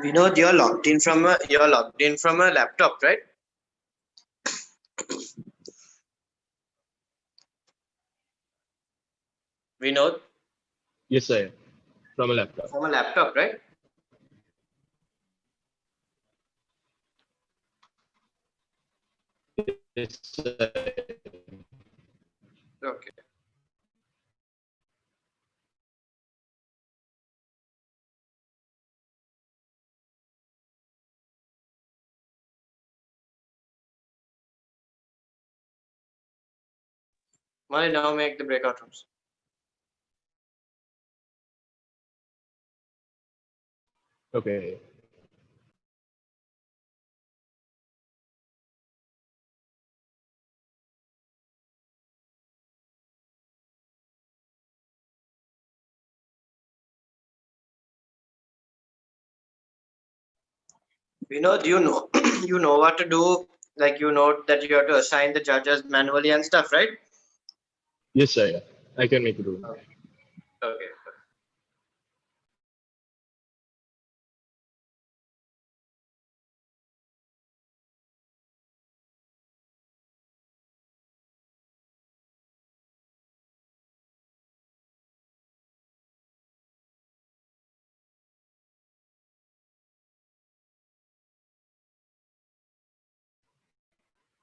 Vinod, you're logged in from a laptop, right? Vinod, Yes, I am. From a laptop. from a laptop, right? Yes, I am. Okay. Mali, now make the breakout rooms. Okay. Vinod, you know, you know what to do. Like you know that you have to assign the judges manually and stuff, right? Yes, I am. I can make a room. Okay.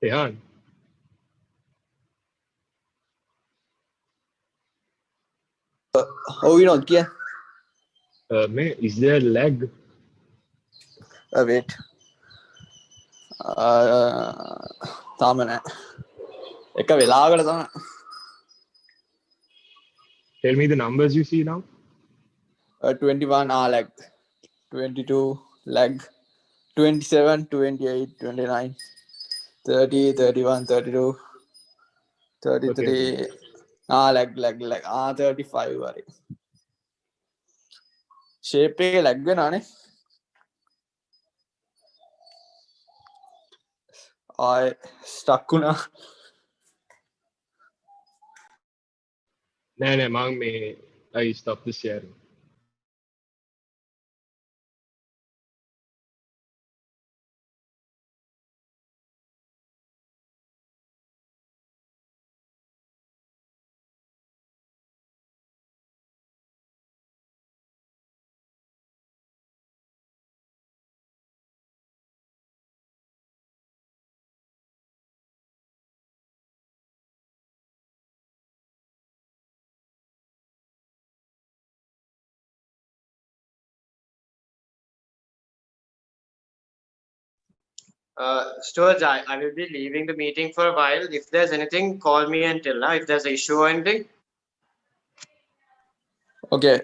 Rehan, Oh, you know, yeah. is there lag? Wait. තාම නෑ. එක වෙලාවකට තමයි. Tell me the numbers you see now. 21 lag. 22 lag. 27, 28, 29, 30, 31, 32, 33. Okay. lag. 35 වරි. shape එක lag වෙනවානේ. ආයෙ stuck වුණා. නෑ මං මේ I stop the sharing. Stuart, I will be leaving the meeting for a while. If there's anything, call me and tell now. If there's an issue or anything. Okay.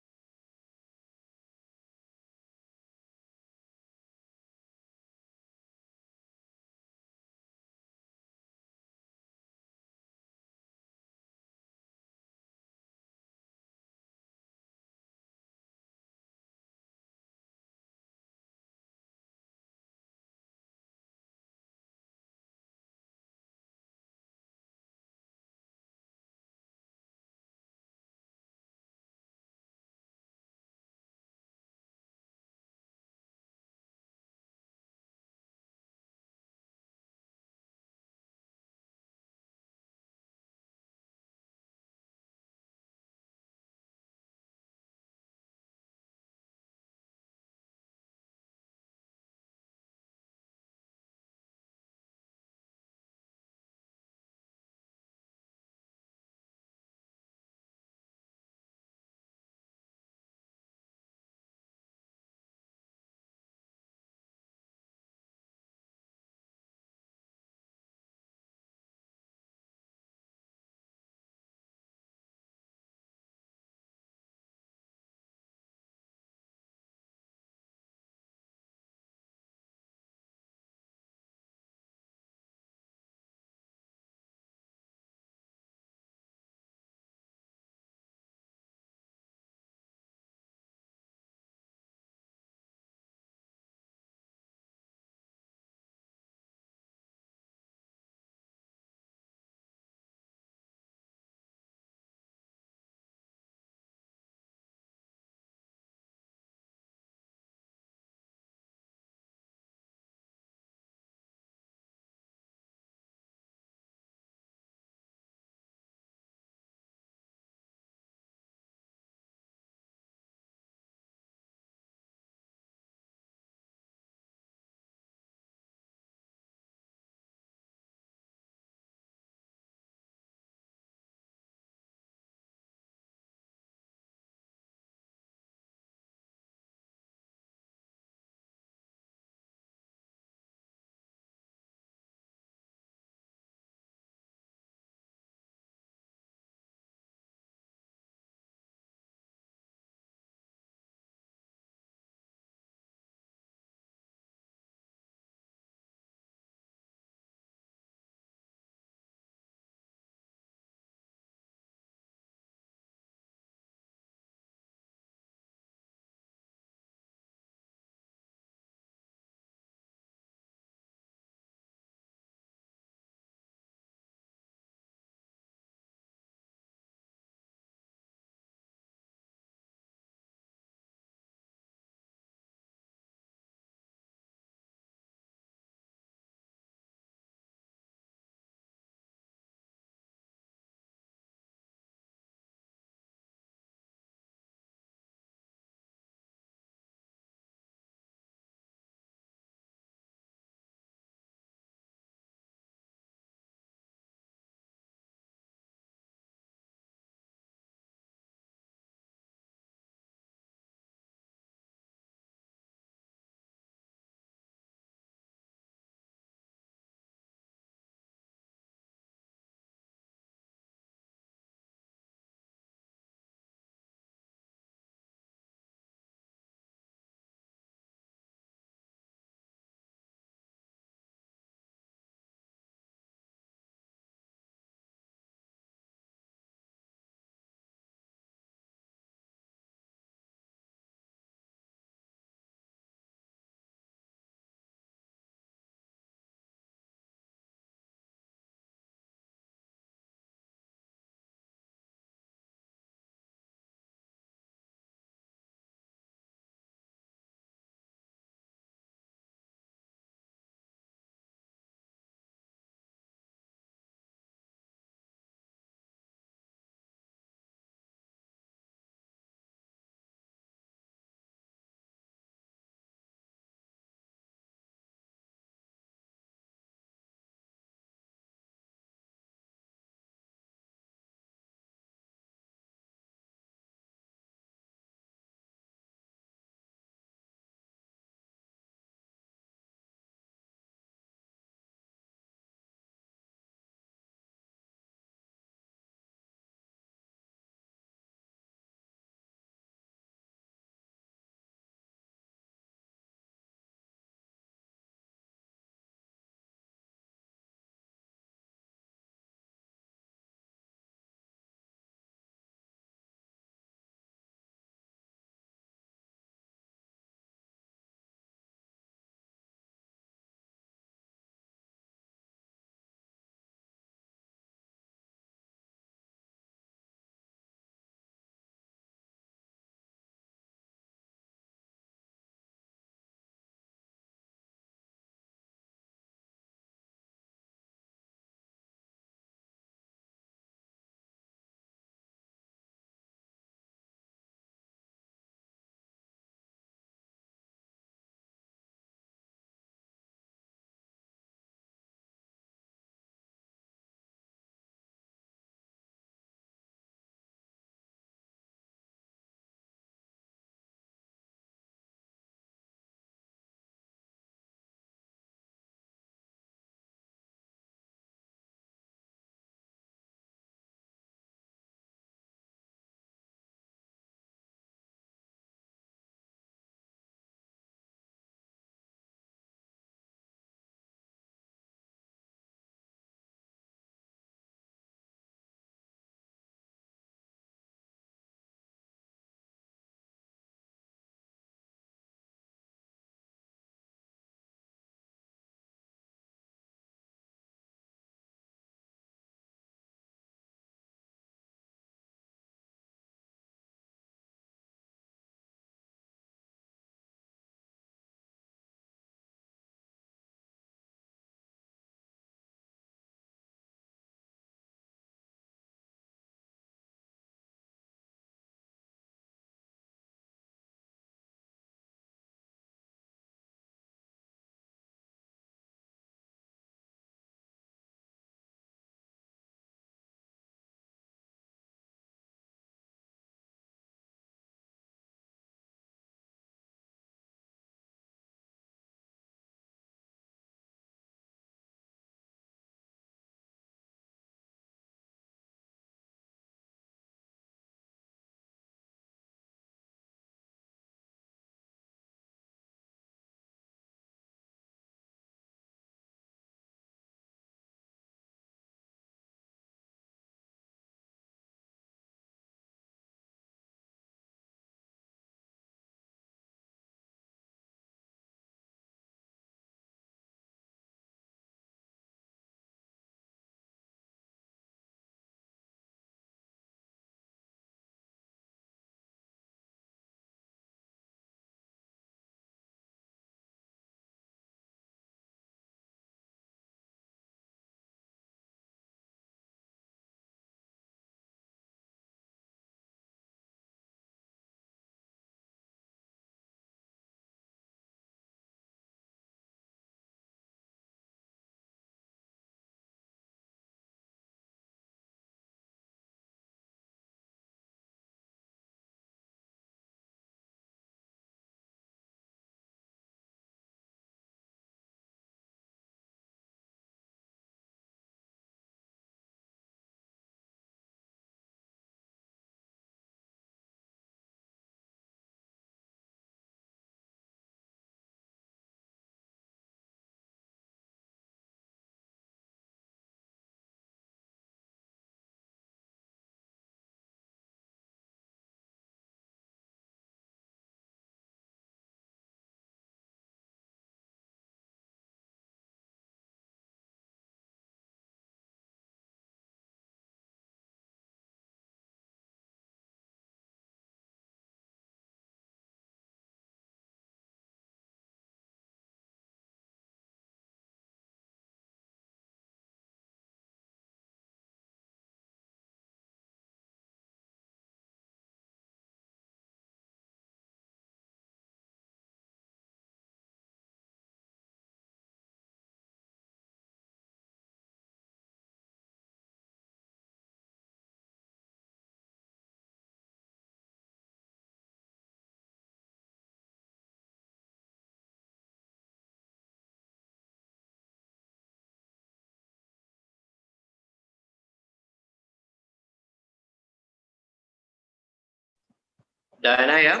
Diana, yeah.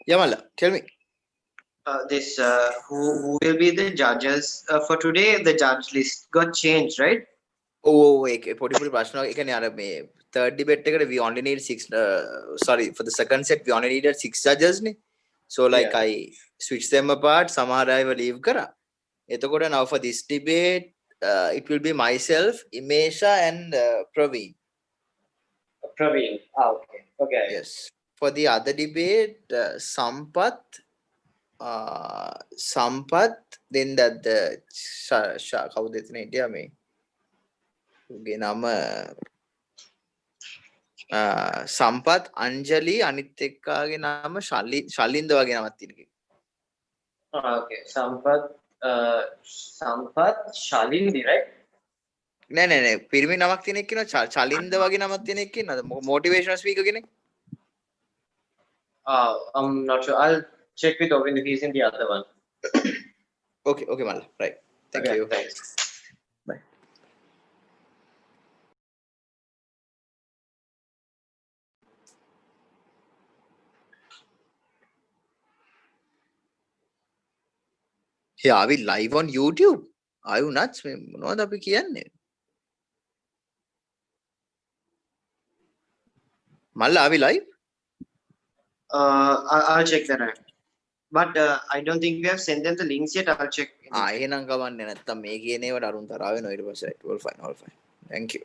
Yeah, Malla, tell me. This who will be the judges for today? The judge list got changed, right? Oh, පොඩි ප්‍රශ්න ඒ කියන්නේ අර මේ third debate එකට we only need six sorry for the second set we only needed six judges නේ. So like Yeah. I switched them apart, සමහර අයව leave කරා. එතකොට now for this debate it will be myself, Imesha and Praveen. Praveen. Okay. Okay. Yes. For the other debate, Sampath, then that the කවුද එතන හිටියා මේ උගේ නම සම්පත් අංජලි අනිත් එක්කාගේ නම ශලින්ද වගේ නමක් තියෙනවා. Okay. Sampath, Shalini, right? නෑ පිරිමි නමක් තියෙන එක්ක ඉන්නවා ශලින්ද වගේ නමක් තියෙන එක්ක ඉන්නවද මොටිවේෂනල් ස්පීකර් කෙනෙක්. I'm not sure. I'll check with Ovin if he's in the other one. Okay මල්ලා right. Thank Okay, you. thanks. Bye. Hey, are we live on YouTube? Are you nuts? මොනවද අපි කියන්නේ? මල්ලා are we live? I'll check that out. But I don't think we have sent them the links yet. I'll check. එහෙනම් කවන්නේ නැත්තම් මේ කියන ඒවාට අරුන් තරහ වෙනවා ඊට පස්සේ all fine. Thank you.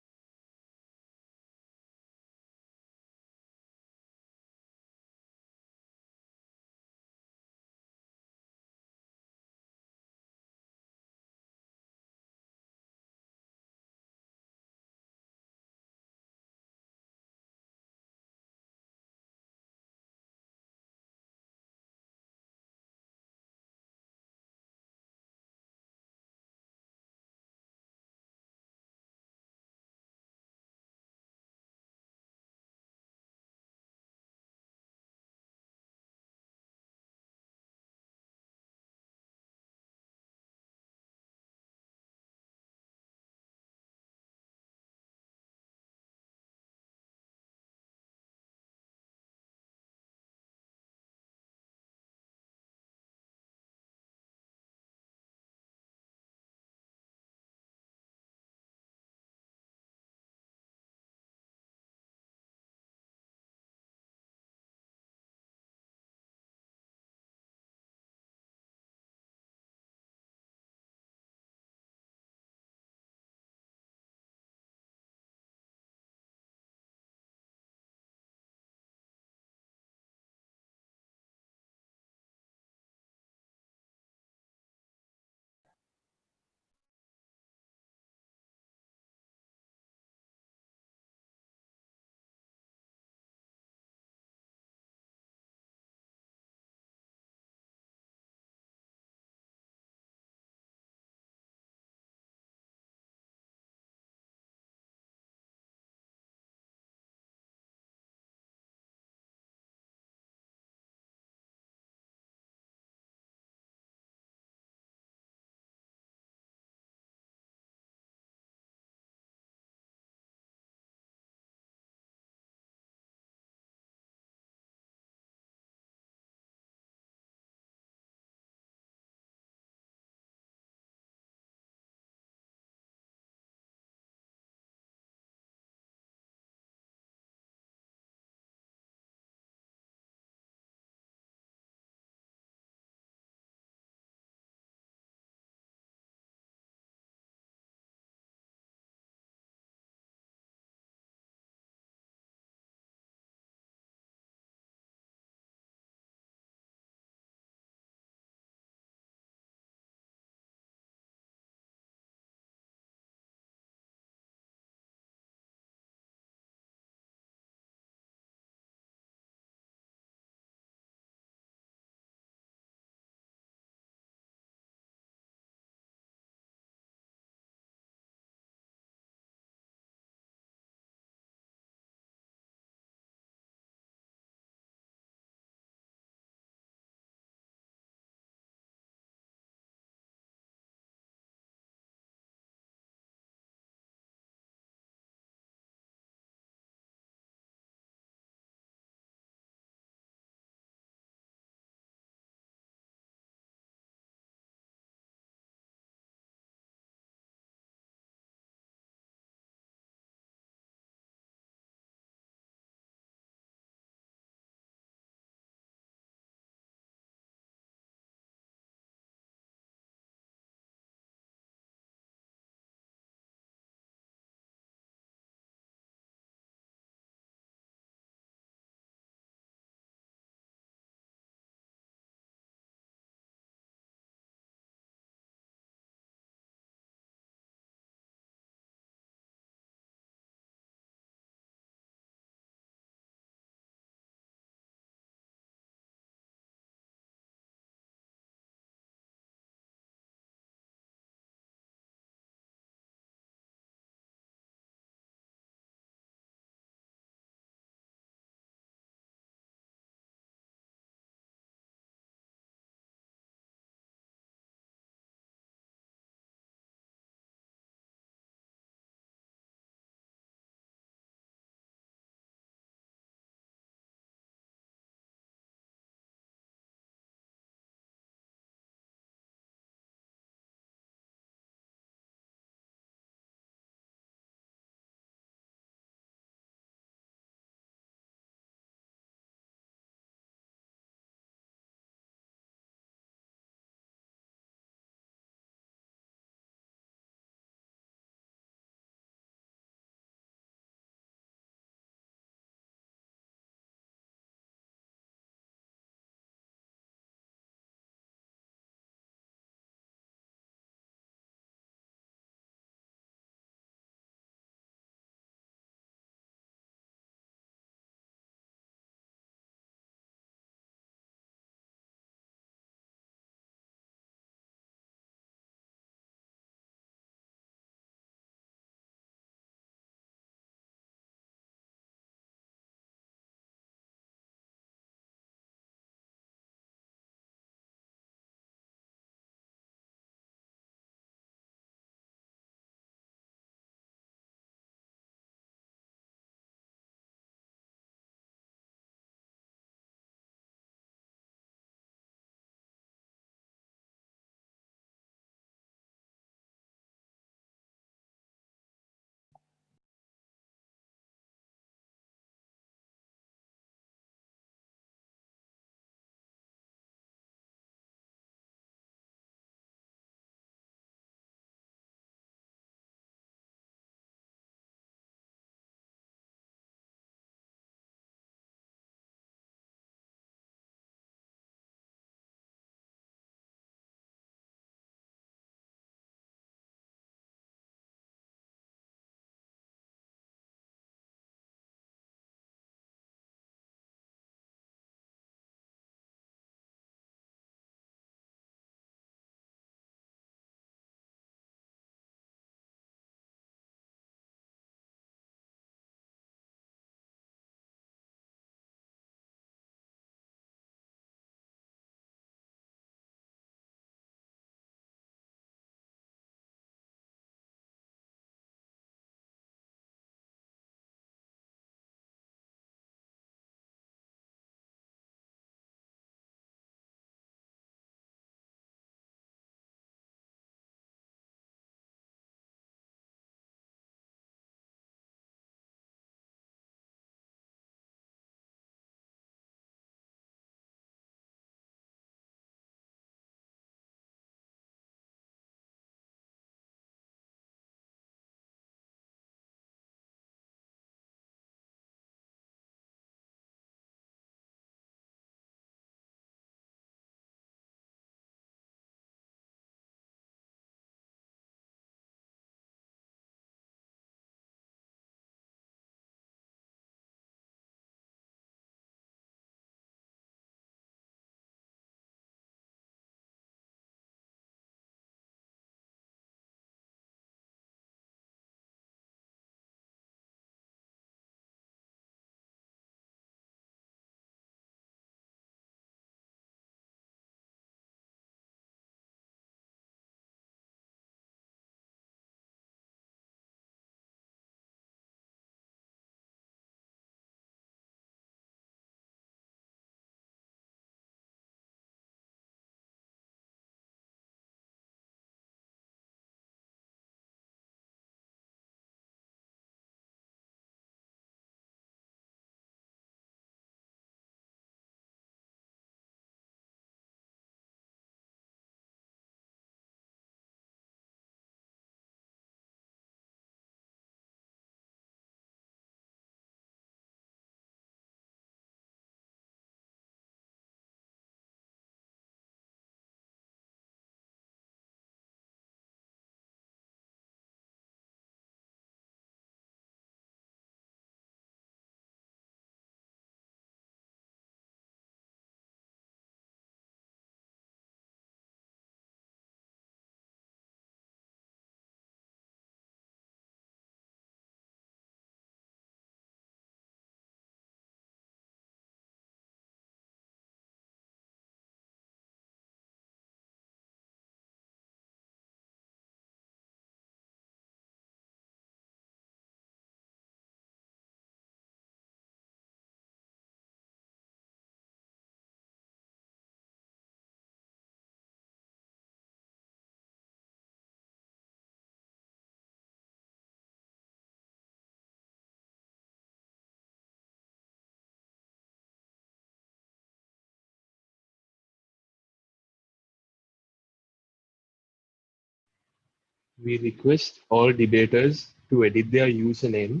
We request all debaters to edit their username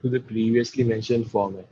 to the previously mentioned format.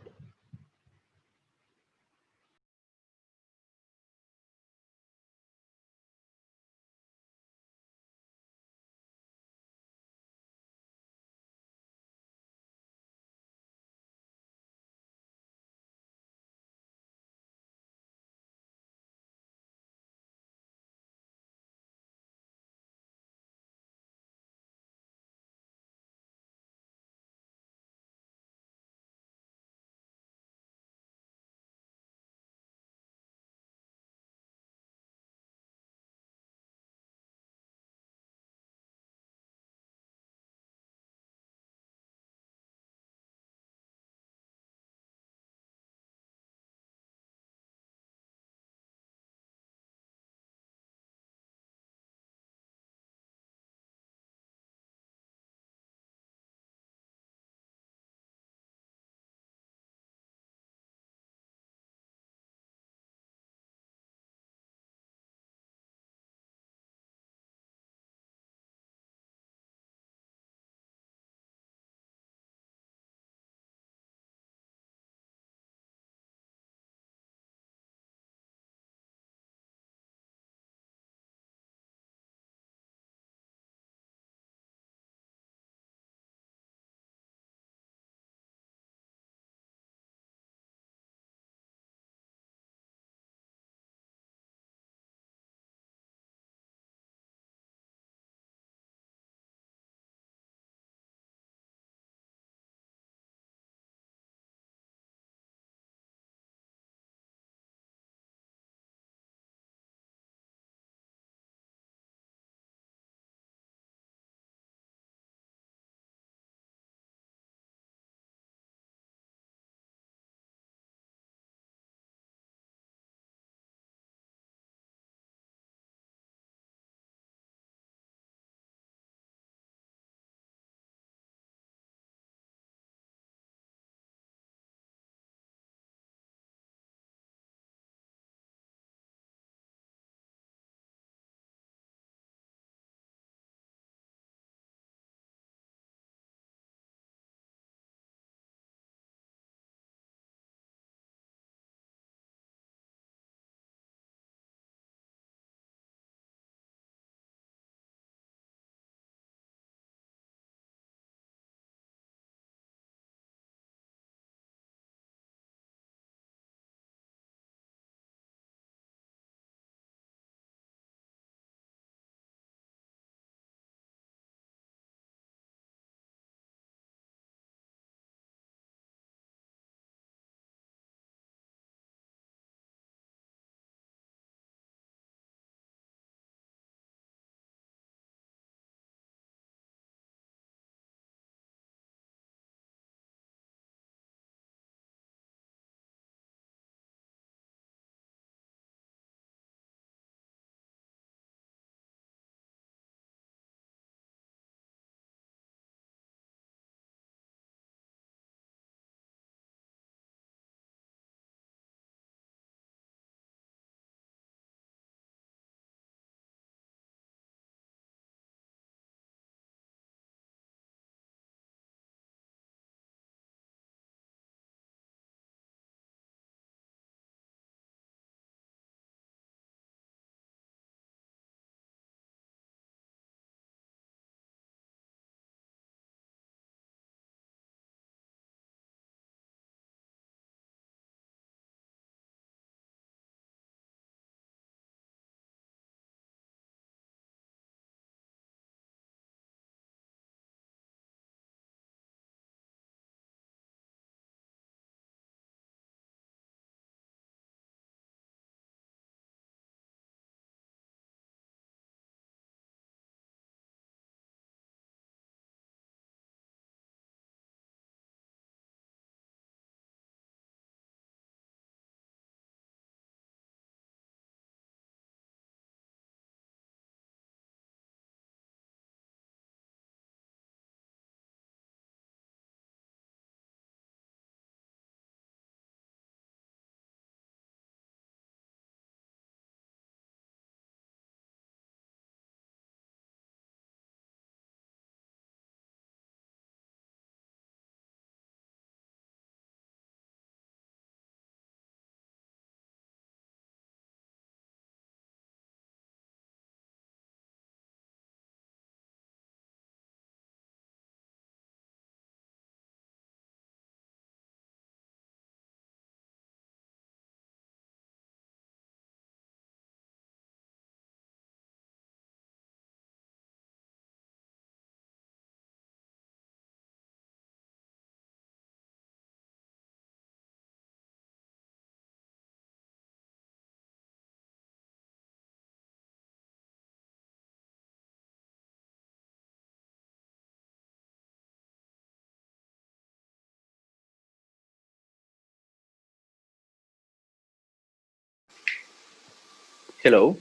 Hello.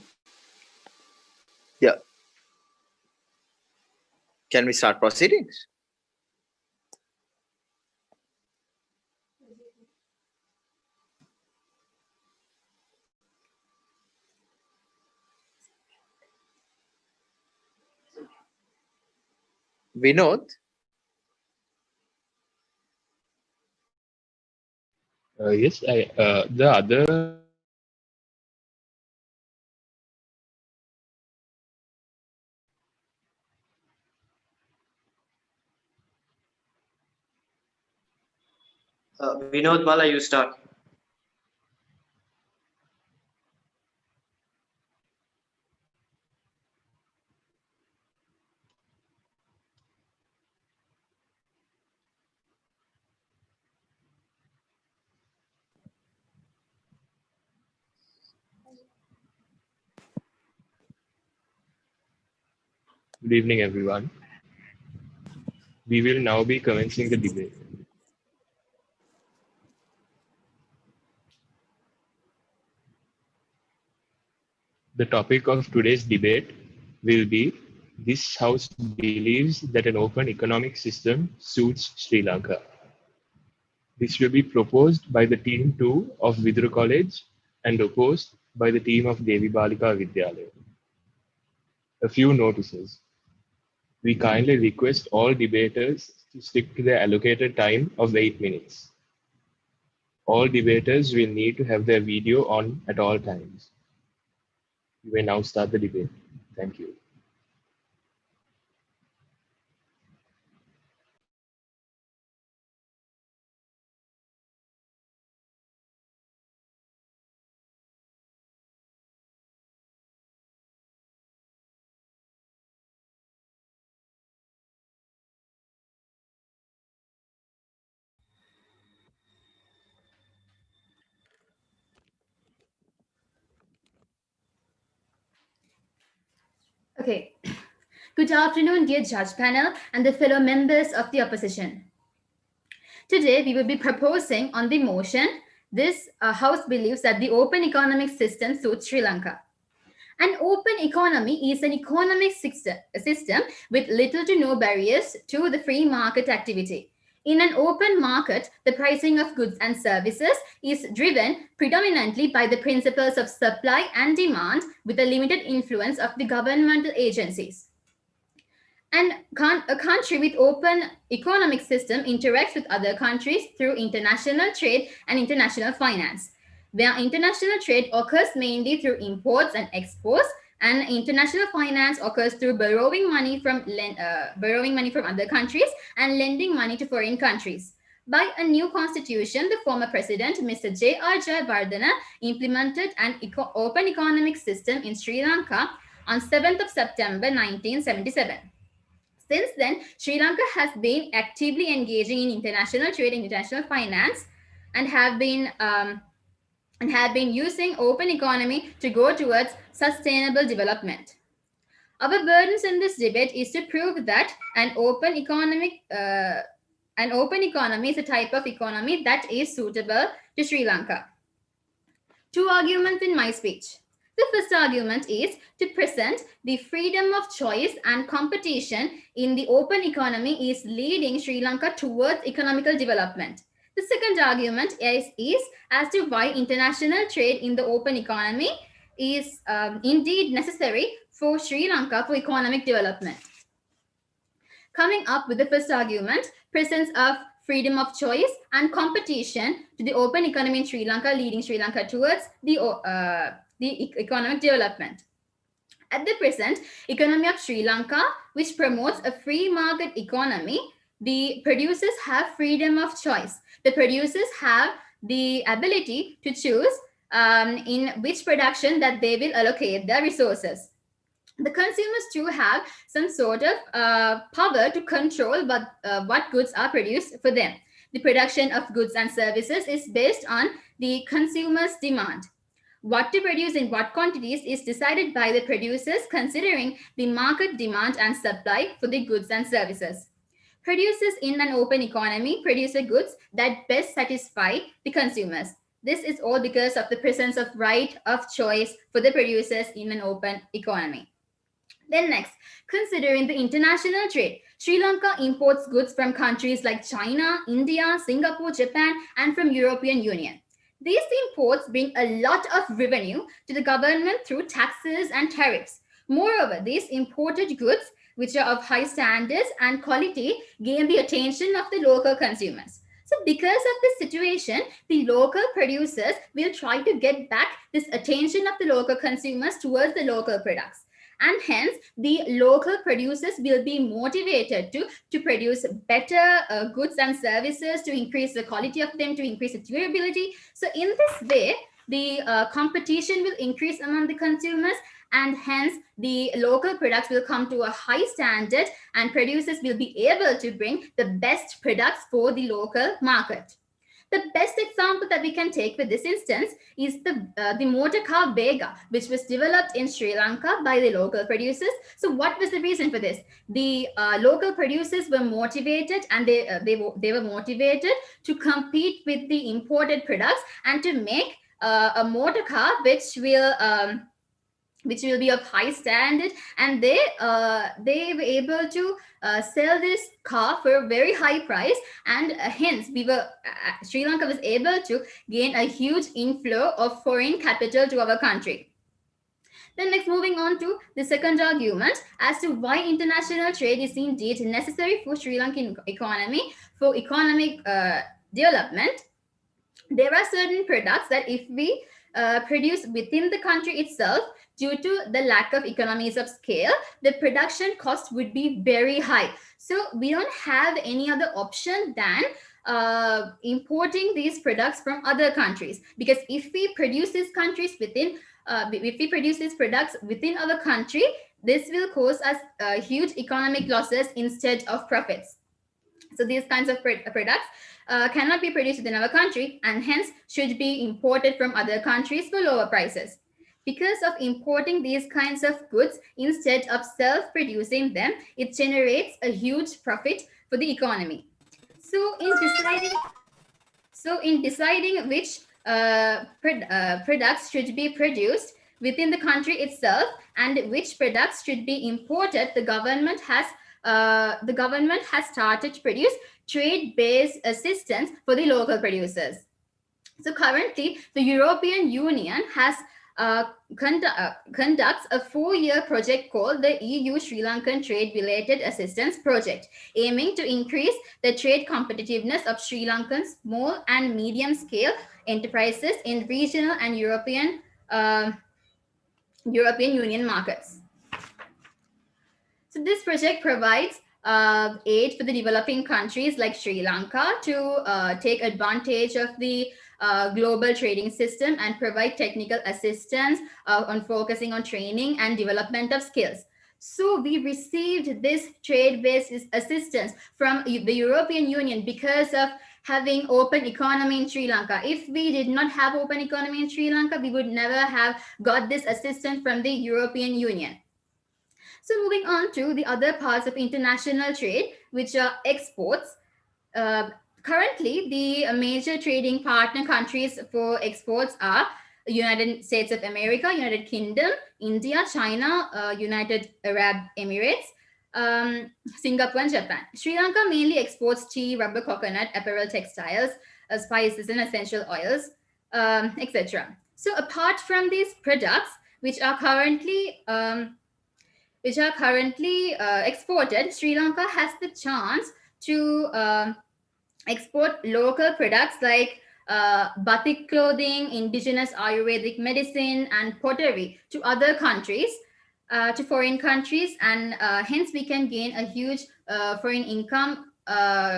Yeah. Can we start proceedings? Vinod, Yes, the other Vinod Mala, you start. Good evening, everyone. We will now be commencing the debate. The topic of today's debate will be this House believes that an open economic system suits Sri Lanka. This will be proposed by the team 2 of Vidura College and opposed by the team of Devi Balika Vidyalaya. A few notices. We kindly request all debaters to stick to their allocated time of 8 minutes. All debaters will need to have their video on at all times. You may now start the debate. Thank you. Okay. Good afternoon, dear judge panel and the fellow members of the opposition. Today, we will be proposing on the motion, this House believes that the open economic system suits Sri Lanka. An open economy is an economic system with little to no barriers to the free market activity. In an open market, the pricing of goods and services is driven predominantly by the principles of supply and demand with a limited influence of the governmental agencies. And a country with open economic system interacts with other countries through international trade and international finance, where international trade occurs mainly through imports and exports, and international finance occurs through borrowing money from other countries and lending money to foreign countries. By a new constitution, the former president, Mr. J.R. Jayawardena, implemented an open economic system in Sri Lanka on 7th of September 1977. Since then, Sri Lanka has been actively engaging in international trade and international finance and have been using open economy to go towards sustainable development. Our burdens in this debate is to prove that an open economy is a type of economy that is suitable to Sri Lanka. Two arguments in my speech. The first argument is to present the freedom of choice and competition in the open economy is leading Sri Lanka towards economical development. The second argument is as to why international trade in the open economy is indeed necessary for Sri Lanka for economic development. Coming up with the first argument, presence of freedom of choice and competition to the open economy in Sri Lanka, leading Sri Lanka towards the economic development. At the present economy of Sri Lanka, which promotes a free market economy, the producers have freedom of choice. The producers have the ability to choose in which production that they will allocate their resources. The consumers too have some sort of power to control what goods are produced for them. The production of goods and services is based on the consumer's demand. What to produce in what quantities is decided by the producers considering the market demand and supply for the goods and services. Producers in an open economy produce goods that best satisfy the consumers. This is all because of the presence of right of choice for the producers in an open economy. Then next, considering the international trade, Sri Lanka imports goods from countries like China, India, Singapore, Japan, and from European Union. These imports bring a lot of revenue to the government through taxes and tariffs. Moreover, these imported goods, which are of high standards and quality, gain the attention of the local consumers. So because of this situation, the local producers will try to get back this attention of the local consumers towards the local products. And hence, the local producers will be motivated to produce better goods and services, to increase the quality of them, to increase the durability. So in this way, the competition will increase among the consumers, and hence the local products will come to a high standard, and producers will be able to bring the best products for the local market. The best example that we can take for this instance is the motor car Vega, which was developed in Sri Lanka by the local producers. So what was the reason for this? The local producers were motivated, and they were motivated to compete with the imported products and to make a motor car which will be of high standard, and they were able to sell this car for a very high price, and hence Sri Lanka was able to gain a huge inflow of foreign capital to our country. Then next, moving on to the second argument as to why international trade is indeed necessary for Sri Lankan economy for economic development. There are certain products that if we produce within the country itself, due to the lack of economies of scale, the production cost would be very high. So we don't have any other option than importing these products from other countries, because if we produce these products within our country, this will cause us huge economic losses instead of profits. So these kinds of products cannot be produced within our country, and hence should be imported from other countries for lower prices. Because of importing these kinds of goods instead of self-producing them, it generates a huge profit for the economy. So in deciding which products should be produced within the country itself and which products should be imported, the government has started to produce trade-based assistance for the local producers. So currently, the European Union has conducts a 4-year project called the EU Sri Lankan Trade Related Assistance Project, aiming to increase the trade competitiveness of Sri Lankan small and medium scale enterprises in regional and European Union markets. So this project provides aid for the developing countries like Sri Lanka to take advantage of the global trading system and provide technical assistance on focusing on training and development of skills. So we received this trade-based assistance from the European Union because of having open economy in Sri Lanka. If we did not have open economy in Sri Lanka, we would never have got this assistance from the European Union. So moving on to the other parts of international trade, which are exports. Currently, the major trading partner countries for exports are United States of America, United Kingdom, India, China, United Arab Emirates, Singapore, and Japan. Sri Lanka mainly exports tea, rubber, coconut, apparel, textiles, spices, and essential oils, etc. So apart from these products, which are currently exported, Sri Lanka has the chance to export local products like batik clothing, indigenous Ayurvedic medicine, and pottery to other countries, to foreign countries, and hence we can gain a huge foreign income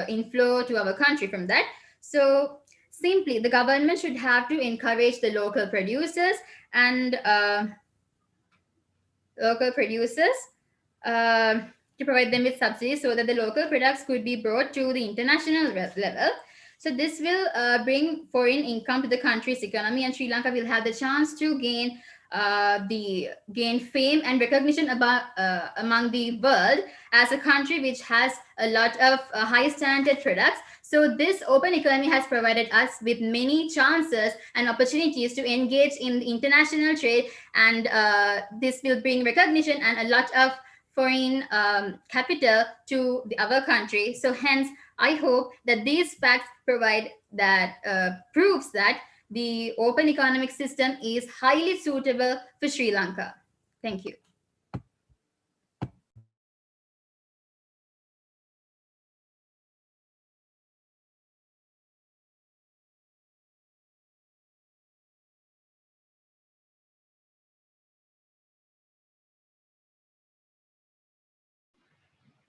inflow to our country from that. So simply, the government should have to encourage the local producers and to provide them with subsidies so that the local products could be brought to the international level. So this will bring foreign income to the country's economy, and Sri Lanka will have the chance to gain the gain fame and recognition among the world as a country which has a lot of high standard products. So this open economy has provided us with many chances and opportunities to engage in international trade, and this will bring recognition and a lot of foreign capital to our country. So hence, I hope that these facts provide that proves that the open economic system is highly suitable for Sri Lanka. Thank you.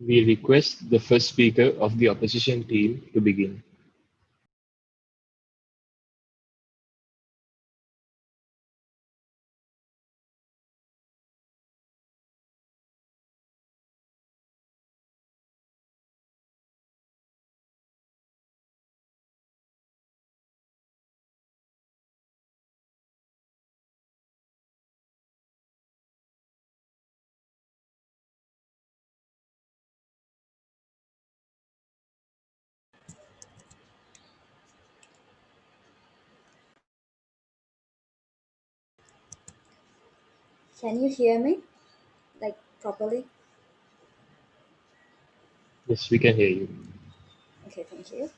We request the first speaker of the opposition team to begin. Can you hear me? Like properly? Yes, we can hear you. Okay, thank you.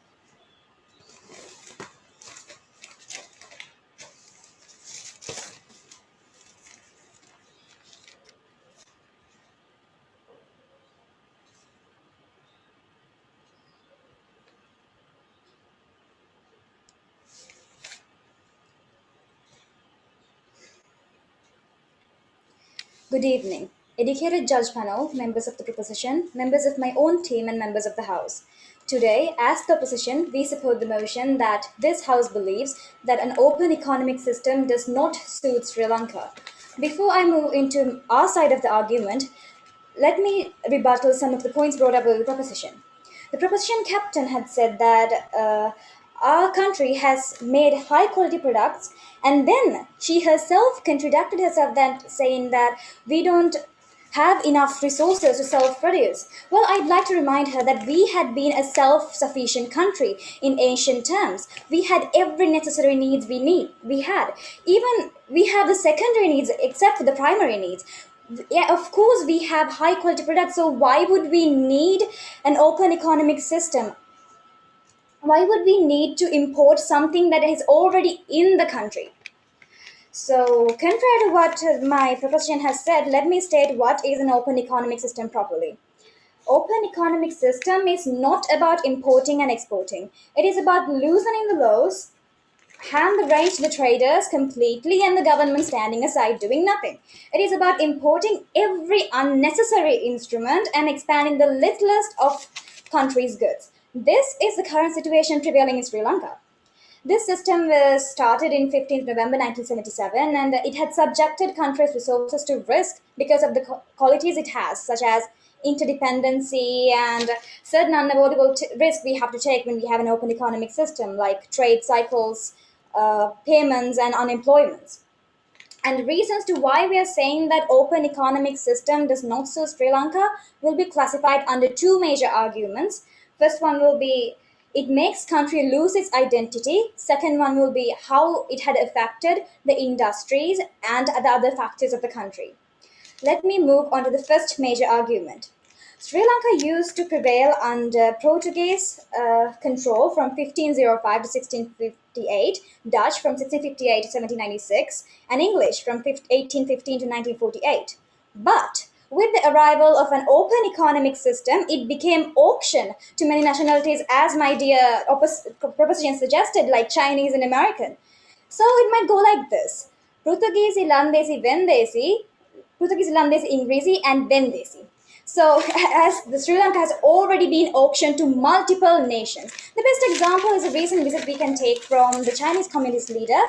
Good evening. Educated judge panel, members of the proposition, members of my own team, and members of the House. Today, as the opposition, we support the motion that this House believes that an open economic system does not suit Sri Lanka. Before I move into our side of the argument, let me rebuttal some of the points brought up by the proposition. The proposition captain had said that our country has made high quality products, and then she herself contradicted herself, that saying that we don't have enough resources to self produce. Well, I'd like to remind her that we had been a self sufficient country in ancient times. We had every necessary needs we had. Even we have the secondary needs except for the primary needs. Yeah, of course we have high quality products, so why would we need an open economic system? Why would we need to import something that is already in the country? So, contrary to what my proposition has said, let me state what is an open economic system properly. Open economic system is not about importing and exporting. It is about loosening the laws, hand the reins to the traders completely, and the government standing aside doing nothing. It is about importing every unnecessary instrument and expanding the lit list of countries' goods. This is the current situation prevailing in Sri Lanka. This system was started in 15th November 1977, and it had subjected countries' resources to risk because of the qualities it has, such as interdependency and certain unavoidable risk we have to take when we have an open economic system, like trade cycles, payments, and unemployment. And reasons to why we are saying that open economic system does not suit Sri Lanka will be classified under two major arguments. First one will be it makes country lose its identity. Second one will be how it had affected the industries and the other factors of the country. Let me move on to the first major argument. Sri Lanka used to prevail under Portuguese control from 1505 to 1658, Dutch from 1658 to 1796, and English from 1815 to 1948. But with the arrival of an open economic system, it became auction to many nationalities, as my dear proposition suggested, like Chinese and American. So it might go like this: Portuguese, Irlandesi, Vendesi, Portuguese, Irlandesi, Inglesi, and Vendesi. So, as the Sri Lanka has already been auctioned to multiple nations. The best example is a recent visit we can take from the Chinese Communist leader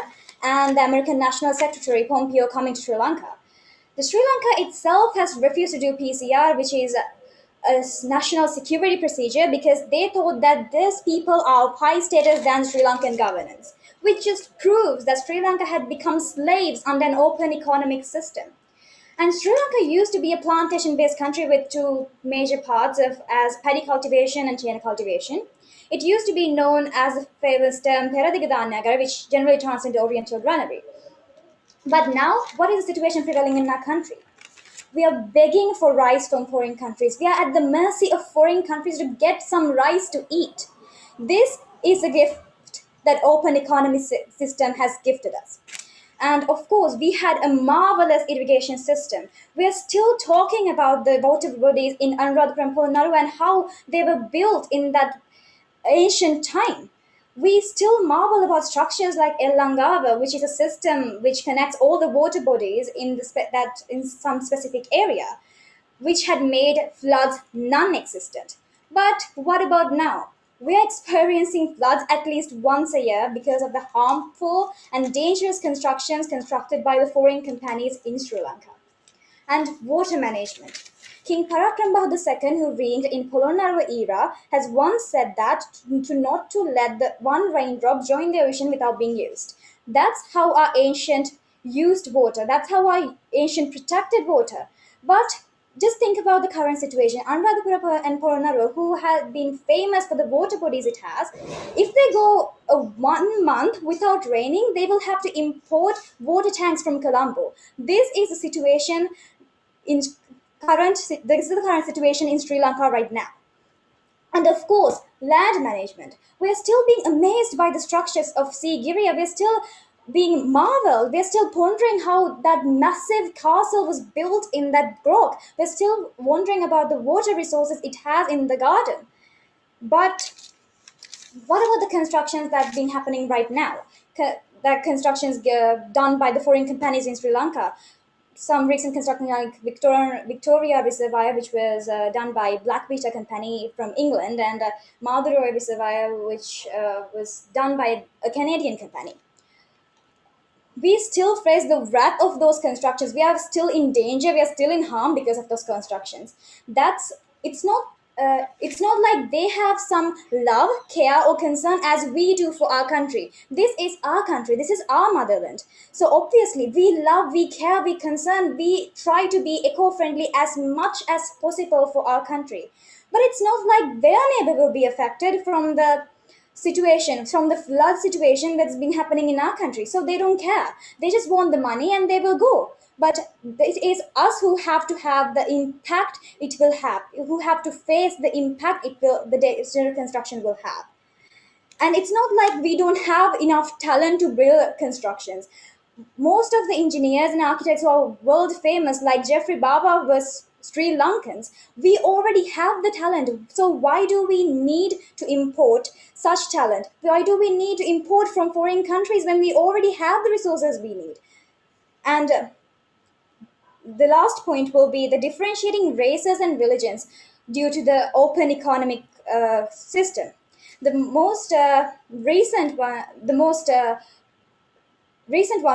and the American National Secretary Pompeo coming to Sri Lanka. The Sri Lanka itself has refused to do PCR, which is national security procedure because they thought that these people are of high status than Sri Lankan governance, which just proves that Sri Lanka had become slaves under an open economic system. And Sri Lanka used to be a plantation-based country with two major parts of as paddy cultivation and chaina cultivation. It used to be known as the famous term Peradigadanagar, which generally translates into Oriental granary. But now, what is the situation prevailing in our country? We are begging for rice from foreign countries. We are at the mercy of foreign countries to get some rice to eat. This is a gift that open economy system has gifted us. And of course, we had a marvelous irrigation system. We are still talking about the water bodies in Anuradhapura and Polonnaru and how they were built in that ancient time. We still marvel about structures like El Langava, which is a system which connects all the water bodies in that in some specific area, which had made floods non-existent. But what about now? We are experiencing floods at least once a year because of the harmful and dangerous constructions constructed by the foreign companies in Sri Lanka. And water management. King Parakram Bahadur II, who reigned in Polonnaruwa era, has once said that not to let the one raindrop join the ocean without being used. That's how our ancient used water. That's how our ancient protected water. But just think about the current situation. Anuradhapura and Polonnaruwa, who have been famous for the water bodies it has, if they go 1 month without raining, they will have to import water tanks from Colombo. This is the situation in this is the current situation in Sri Lanka right now. And of course, land management. We are still being amazed by the structures of Sigiriya. We're still being marveled. We're still pondering how that massive castle was built in that rock. We're still wondering about the water resources it has in the garden. But what about the constructions that have been happening right now? That constructions done by the foreign companies in Sri Lanka. Some recent construction like Victoria Reservoir, which was done by Black Beta Company from England, and Madurai Reservoir, which was done by a Canadian company. We still face the wrath of those constructions. We are still in danger. We are still in harm because of those constructions. It's not. It's not like they have some love, care, or concern as we do for our country. This is our country. This is our motherland. So obviously, we love, we care, we concern, we try to be eco-friendly as much as possible for our country. But it's not like their neighbor will be affected from the situation, from the flood situation that's been happening in our country. So they don't care. They just want the money and they will go. But it is us who have to have the impact it will have, who have to face the impact the data construction will have. And it's not like we don't have enough talent to build constructions. Most of the engineers and architects who are world famous, like Jeffrey Baba, was Sri Lankans. We already have the talent. So why do we need to import such talent? Why do we need to import from foreign countries when we already have the resources we need? And the last point will be the differentiating races and religions due to the open economic system. The most recent one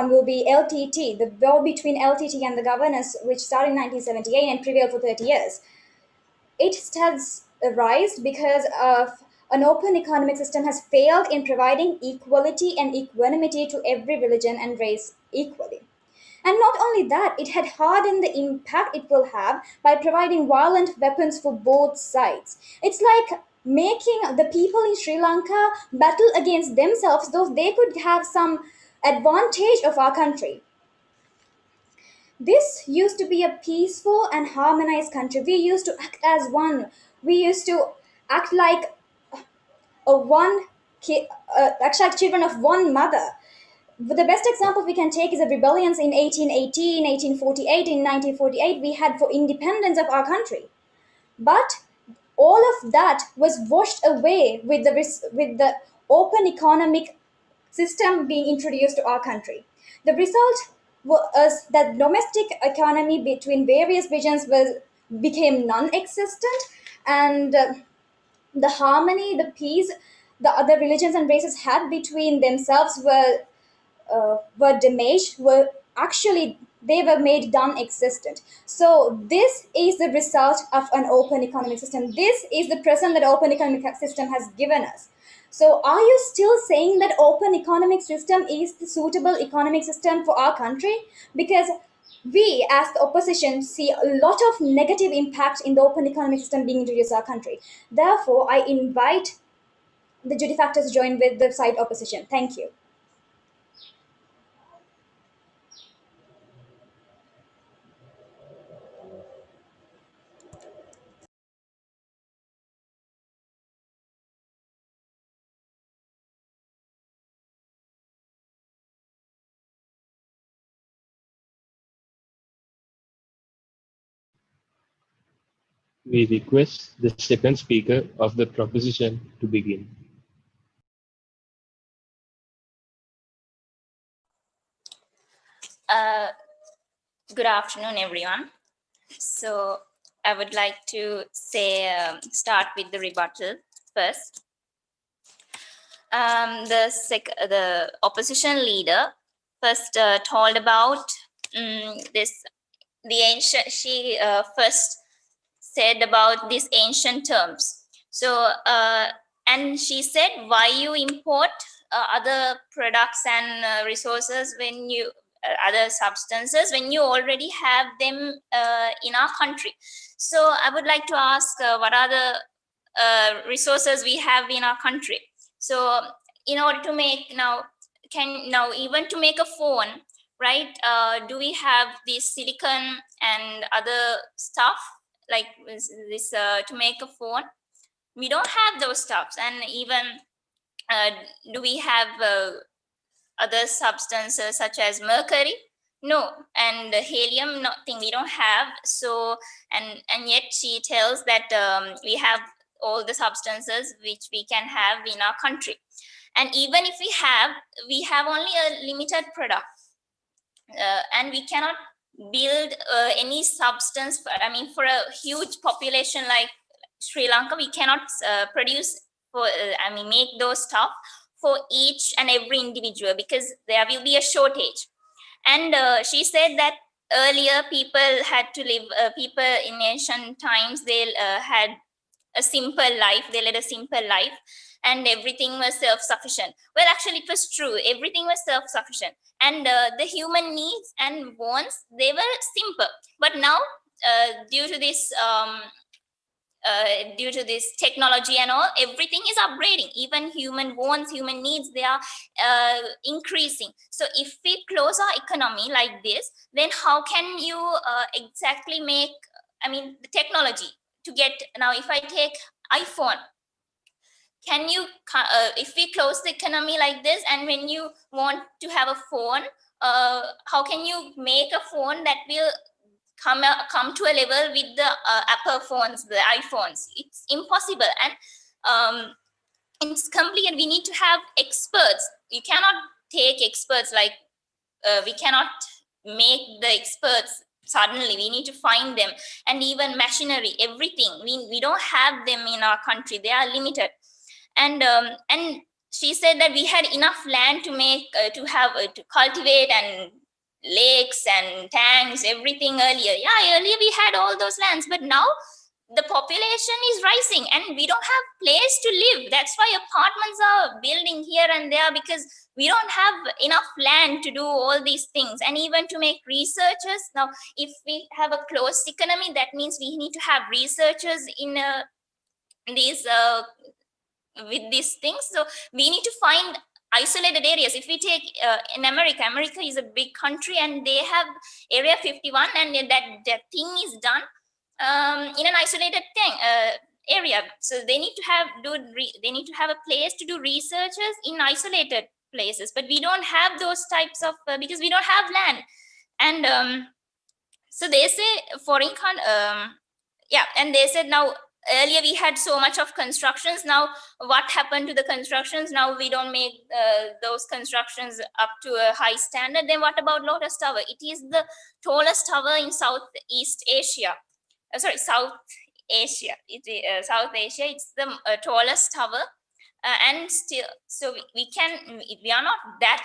will be LTT, the war between LTT and the governors, which started in 1978 and prevailed for 30 years. It has arisen because of an open economic system has failed in providing equality and equanimity to every religion and race equally. And not only that, it had hardened the impact it will have by providing violent weapons for both sides. It's like making the people in Sri Lanka battle against themselves, though they could have some advantage of our country. This used to be a peaceful and harmonized country. We used to act as one. We used to act like a one act like children of one mother. The best example we can take is the rebellions in 1818, 1848, in 1948 we had for independence of our country. But all of that was washed away with the open economic system being introduced to our country. The result was that domestic economy between various regions became non-existent, and the harmony, the peace the other religions and races had between themselves were damaged, were actually they were made non-existent. So this is the result of an open economic system. This is the present that open economic system has given us. So are you still saying that open economic system is the suitable economic system for our country? Because we as the opposition see a lot of negative impact in the open economic system being introduced to our country. Therefore, I invite the jury factors to join with the side opposition. Thank you. We request the second speaker of the proposition to begin. Uh, Good afternoon, everyone. So I would like to say, start with the rebuttal first. The opposition leader first told about the ancient. She first said about these ancient terms. So and she said, why you import other products and resources when you other substances when you already have them in our country. So I would like to ask, what are the resources we have in our country? So in order to make even to make a phone, right, do we have this silicon and other stuff like this to make a phone? We don't have those stuffs. And even do we have other substances such as mercury? No. And helium, nothing, we don't have. So and yet she tells that we have all the substances which we can have in our country. And even if we have only a limited product, and we cannot build any substance for a huge population like Sri Lanka. We cannot produce make those stuff for each and every individual, because there will be a shortage. And she said that earlier people had to live, people in ancient times, they had a simple life, they led a simple life, and everything was self-sufficient. Well, actually it was true, everything was self-sufficient, and the human needs and wants, they were simple. But now due to this technology and all, everything is upgrading. Even human wants, human needs, they are increasing. So if we close our economy like this, then how can you exactly make the technology to get? Now if I take iPhone, can you if we close the economy like this, and when you want to have a phone, how can you make a phone that will come to a level with the Apple phones, the iPhones? It's impossible. And it's complete. We need to have experts. You cannot take experts like we cannot make the experts suddenly. We need to find them. And even machinery, everything, we don't have them in our country. They are limited. And she said that we had enough land to make to cultivate, and lakes and tanks, everything earlier. Yeah, earlier we had all those lands, but now the population is rising and we don't have place to live. That's why apartments are building here and there, because we don't have enough land to do all these things. And even to make researchers, now if we have a closed economy, that means we need to have researchers in these with these things. So we need to find isolated areas. If we take in America is a big country, and they have Area 51, and that thing is done in an isolated area. So they need to have a place to do researches in isolated places. But we don't have those types of because we don't have land. And so they say and they said, now earlier we had so much of constructions. Now what happened to the constructions? Now we don't make those constructions up to a high standard. Then what about Lotus Tower? It is the tallest tower in Southeast Asia. South Asia. South Asia. It's the tallest tower, and still, so we are not that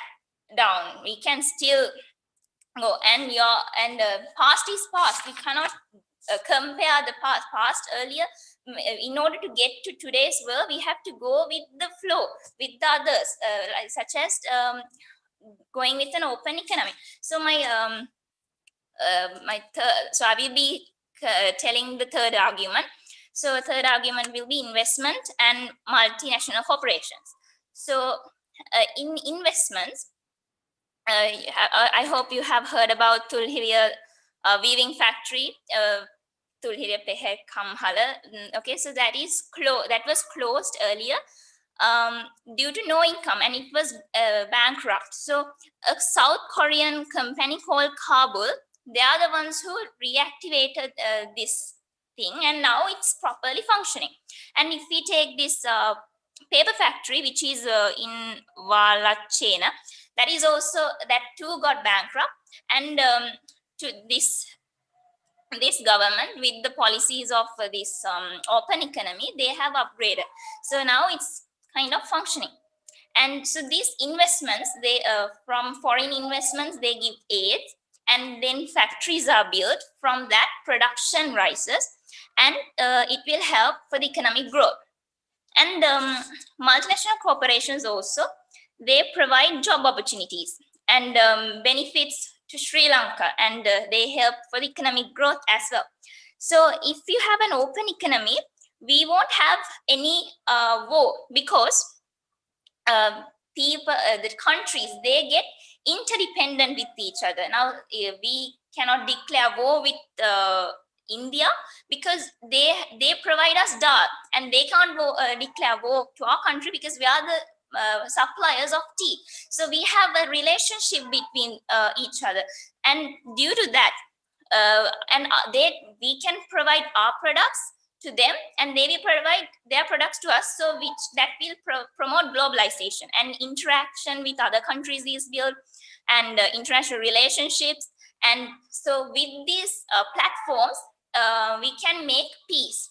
down. We can still go, and past is past. We cannot compare the past earlier. In order to get to today's world, we have to go with the flow, with the others, like, such as going with an open economy. So so I will be telling the third argument. So third argument will be investment and multinational corporations. So in investments, I hope you have heard about Tulhiria weaving factory, Tulhiria Pehe Kamhala. Okay, so that was closed earlier due to no income, and it was bankrupt. So a South Korean company called Kabul, they are the ones who reactivated this thing, and now it's properly functioning. And if we take this paper factory, which is in Valachena, that too got bankrupt, and to this government, with the policies of this open economy, they have upgraded. So now it's kind of functioning. And so these investments, they from foreign investments, they give aid, and then factories are built. From that, production rises, and it will help for the economic growth. And multinational corporations also, they provide job opportunities and benefits to Sri Lanka, and they help for the economic growth as well. So if you have an open economy, we won't have any war, because the countries, they get interdependent with each other. Now we cannot declare war with India, because they provide us dal, and they can't declare war to our country, because we are the suppliers of tea. So we have a relationship between each other, and due to that, we can provide our products to them, and they will provide their products to us. So that will promote globalization, and interaction with other countries is built, and international relationships. And so with these platforms, we can make peace.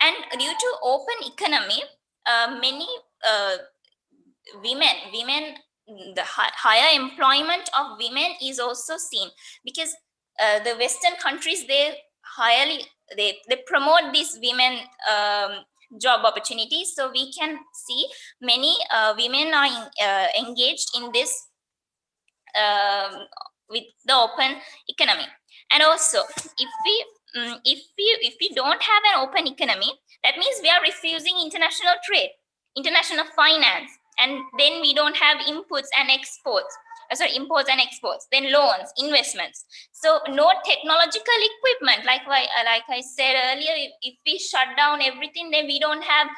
And due to open economy, many women, the higher employment of women is also seen, because the Western countries, they promote these women job opportunities. So we can see many women are engaged in this with the open economy. And also, if we don't have an open economy, that means we are refusing international trade, international finance, and then we don't have imports and exports, then loans, investments. So no technological equipment, like I said earlier, if we shut down everything, then we don't have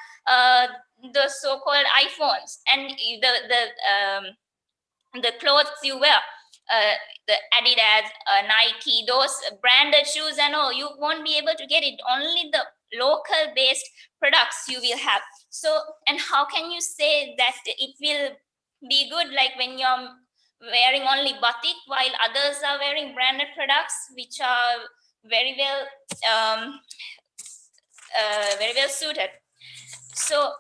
the so-called iPhones, and the clothes you wear, the Adidas, Nike, those branded shoes and all, you won't be able to get it. Only the local based products you will have. So, and how can you say that it will be good, like when you're wearing only batik while others are wearing branded products, which are very well suited. So,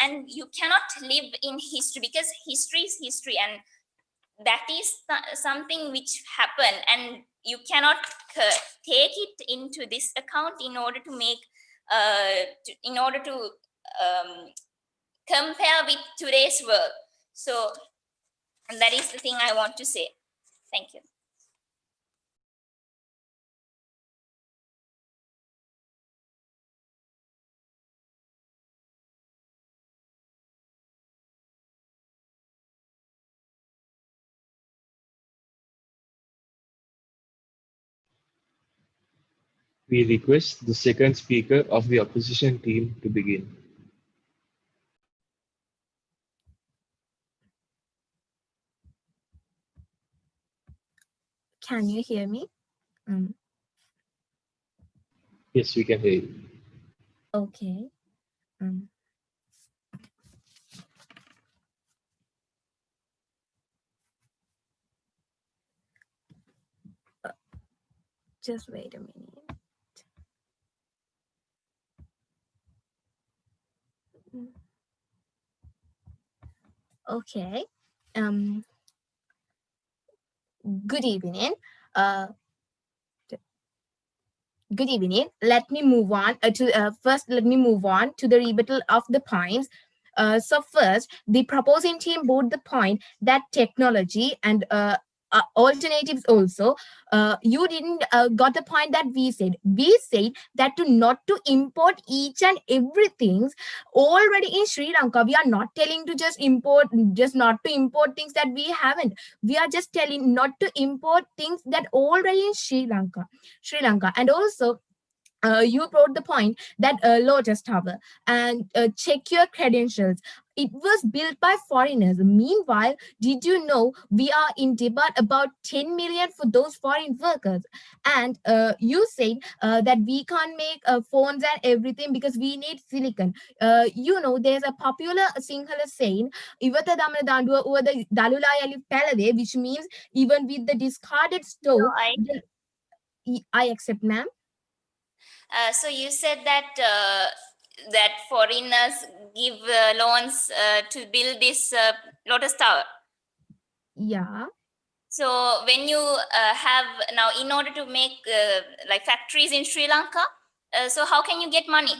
and you cannot live in history, because history is history, and that is something which happened, and you cannot take it into this account in order to make compare with today's world. So that is the thing I want to say. Thank you. We request the second speaker of the opposition team to begin. Can you hear me? Yes, we can hear you. Okay. Just wait a minute. Okay. Good evening. Uh, Good evening. Let me move on to first. Let me move on to the rebuttal of the points. So first, the proposing team brought the point that technology and alternatives also. You didn't got the point that we said. We said that to not to import each and everything already in Sri Lanka. We are not telling to just not to import things that we haven't. We are just telling not to import things that already in Sri Lanka. And also, you brought the point that Lotus Tower and check your credentials. It was built by foreigners. Meanwhile, did you know we are in debate about 10 million for those foreign workers? And you said that we can't make phones and everything because we need silicon. There's a popular Sinhala saying, "Ivata damana danduwa uva the dalulaya palade," which means even with the discarded So stove, I accept, ma'am. so you said that that foreigners give loans to build this Lotus Tower. Yeah. So when you have now, in order to make like factories in Sri Lanka, so how can you get money?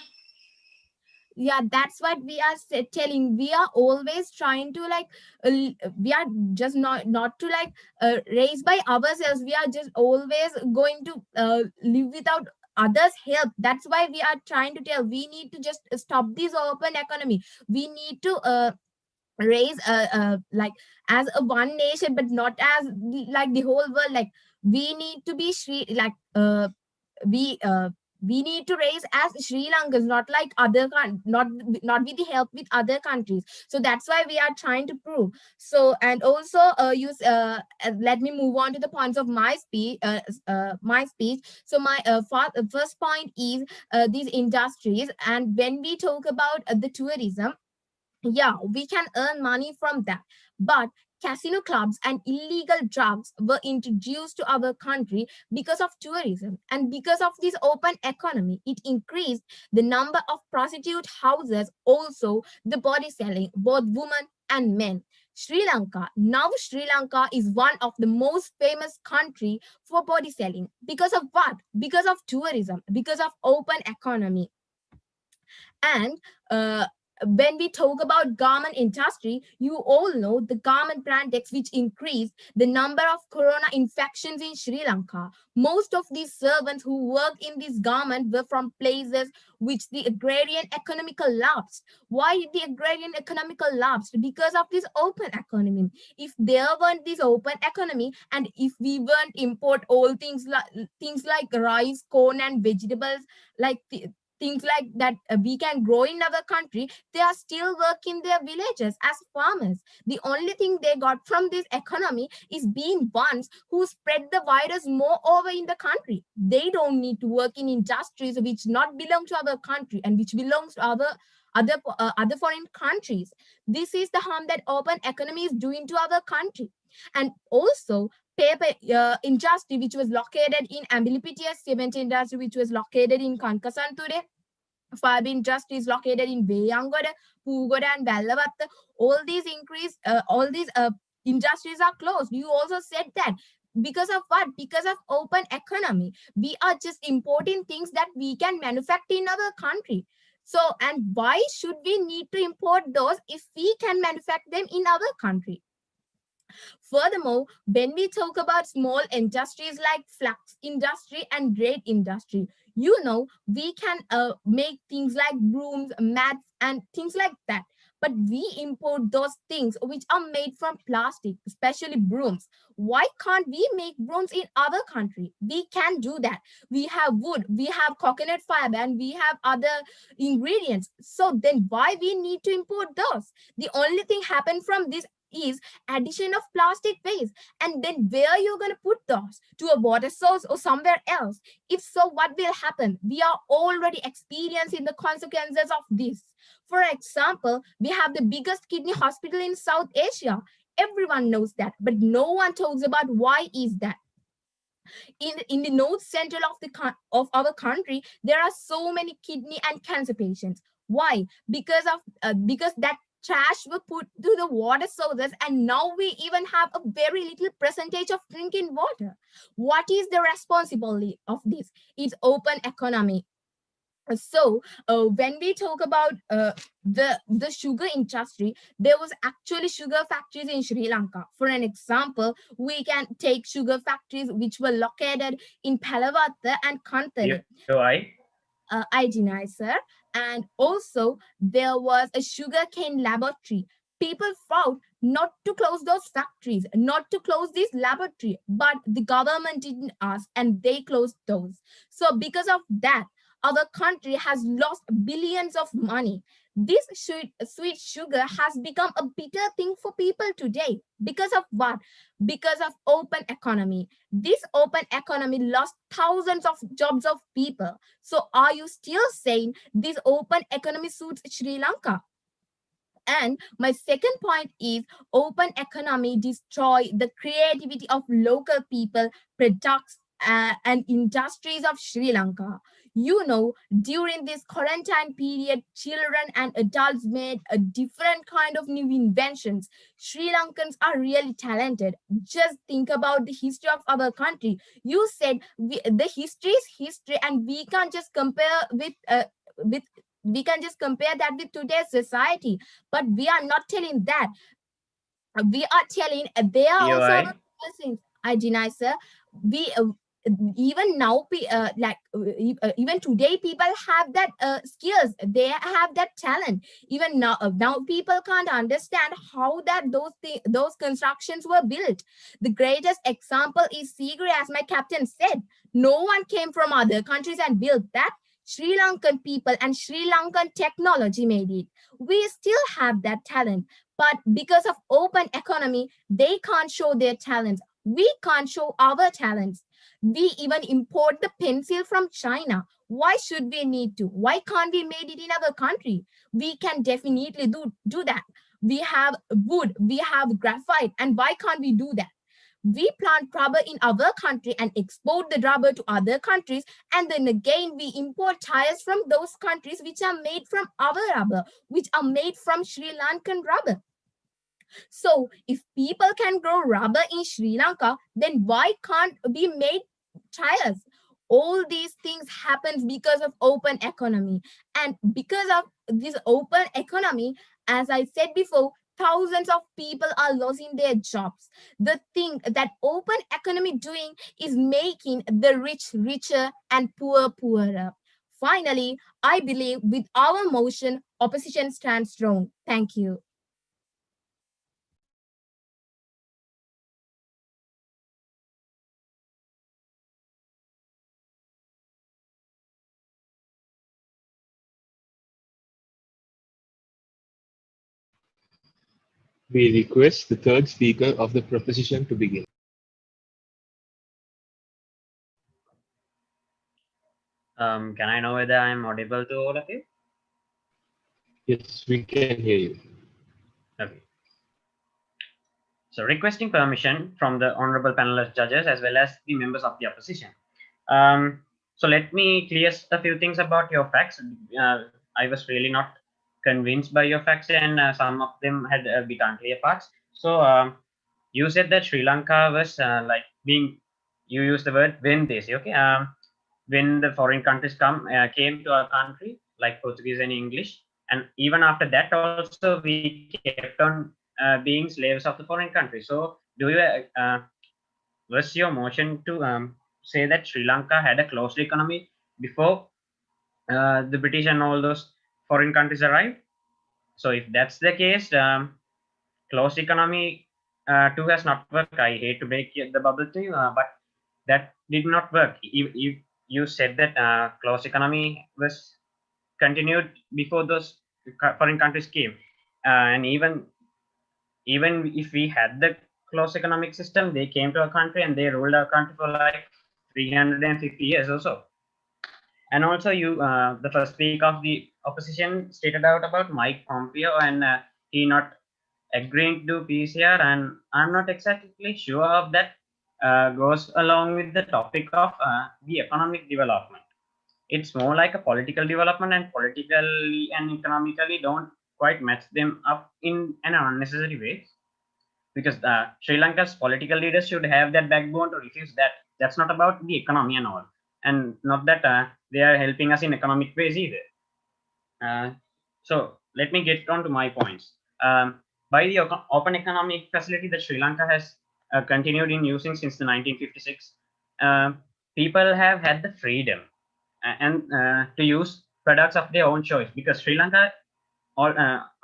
Yeah, that's what we are telling. We are always trying to like we are just not to like raise by ourselves. We are just always going to live without others help. That's why we are trying to tell we need to just stop this open economy. We need to raise like as a one nation, but not as like the whole world. Like we need to be we we need to raise as Sri Lankas, not like not with the help with other countries. So that's why we are trying to prove. So and also let me move on to the points of my speech. So my first point is these industries, and when we talk about the tourism, yeah, we can earn money from that. But casino clubs and illegal drugs were introduced to our country because of tourism. And because of this open economy, it increased the number of prostitute houses, also the body selling, both women and men. Sri Lanka is one of the most famous country for body selling. Because of what? Because of tourism, because of open economy. And when we talk about garment industry, you all know the garment brand X, which increased the number of corona infections in Sri Lanka. Most of these servants who work in this garment were from places which the agrarian economy collapsed. Why did the agrarian economy collapse? Because of this open economy. If there weren't this open economy, and if we weren't import all things like rice, corn, and vegetables, like things like that we can grow in our country, they are still working their villages as farmers. The only thing they got from this economy is being ones who spread the virus more over in the country. They don't need to work in industries which not belong to our country and which belongs to other foreign countries. This is the harm that open economy is doing to our country. And also paper industry, which was located in Ambilipitia, cement industry, which was located in Kankasanture, fiber industry is located in Veyangoda, Pugoda, and Bellavatta. All these industries are closed. You also said that. Because of what? Because of open economy. We are just importing things that we can manufacture in our country. So, and why should we need to import those if we can manufacture them in our country? Furthermore, when we talk about small industries like flax industry and red industry, we can make things like brooms, mats, and things like that. But we import those things which are made from plastic, especially brooms. Why can't we make brooms in our country? We can do that. We have wood, we have coconut fiber, and we have other ingredients. So then why we need to import those? The only thing happen from this is addition of plastic waste. And then where are you going to put those? To a water source or somewhere else? If so, what will happen? We are already experiencing the consequences of this. For example, we have the biggest kidney hospital in South Asia. Everyone knows that, but no one talks about why is that. In the north central of our country, there are so many kidney and cancer patients. Why? Because that trash were put to the water sources, and now we even have a very little percentage of drinking water. What is the responsibility of this? It's open economy. So when we talk about the sugar industry, there was actually sugar factories in Sri Lanka. For an example, we can take sugar factories which were located in Palavatta and Kantale. I deny, sir. And also, there was a sugarcane laboratory. People fought not to close those factories, not to close this laboratory, but the government didn't ask and they closed those. So, because of that, our country has lost billions of money. This sweet sugar has become a bitter thing for people today. Because of what? Because of open economy. This open economy lost thousands of jobs of people. So are you still saying this open economy suits Sri Lanka? And my second point is open economy destroy the creativity of local people, products, and industries of Sri Lanka. You know, during this quarantine period, children and adults made a different kind of new inventions. Sri Lankans are really talented. Just think about the history of our country. You said the history is history, and we can't just compare with we can just compare that with today's society, but we are not telling that. We are telling they are also our blessings. I deny, sir. We even now even today people have that skills, they have that talent. Even now people can't understand how that those constructions were built. The greatest example is Sigri, as my captain said. No one came from other countries and built that. Sri Lankan people and Sri Lankan technology made it. We still have that talent, but because of open economy, they can't show their talents. We can't show our talents. We even import the pencil from China. Why should we need to? Why can't we made it in our country? We can definitely do that. We have wood, we have graphite, and why can't we do that? We plant rubber in our country and export the rubber to other countries, and then again we import tires from those countries which are made from our rubber, which are made from Sri Lankan rubber. So if people can grow rubber in Sri Lanka, then why can't we make tires? All these things happen because of open economy. And because of this open economy, as I said before, thousands of people are losing their jobs. The thing that open economy doing is making the rich richer and poor poorer. Finally, I believe with our motion, opposition stands strong. Thank you. We request the third speaker of the proposition to begin. Can I know whether I'm audible to all of you? Yes, we can hear you. Okay. So requesting permission from the honorable panelist judges as well as the members of the opposition. So let me clear a few things about your facts. I was really not convinced by your facts, and some of them had a bit unclear parts. So you said that Sri Lanka was like being, you used the word when they say, okay, when the foreign countries came to our country, like Portuguese and English, and even after that also we kept on being slaves of the foreign country. So do you was your motion to say that Sri Lanka had a closed economy before the British and all those foreign countries arrived? So if that's the case, closed economy too has not worked. I hate to break the bubble to you, but that did not work. You said that closed economy was continued before those foreign countries came, and even if we had the closed economic system, they came to our country and they ruled our country for like 350 years or so. And also, the first speaker of the opposition stated out about Mike Pompeo and he not agreeing to PCR, and I'm not exactly sure how that goes along with the topic of the economic development. It's more like a political development, and politically and economically don't quite match them up in an unnecessary way, because Sri Lanka's political leaders should have that backbone to refuse that. That's not about the economy and all, and not that they are helping us in economic ways either. So let me get on to my points. By the open economic facility that Sri Lanka has continued in using since the 1956, people have had the freedom and to use products of their own choice, because Sri Lanka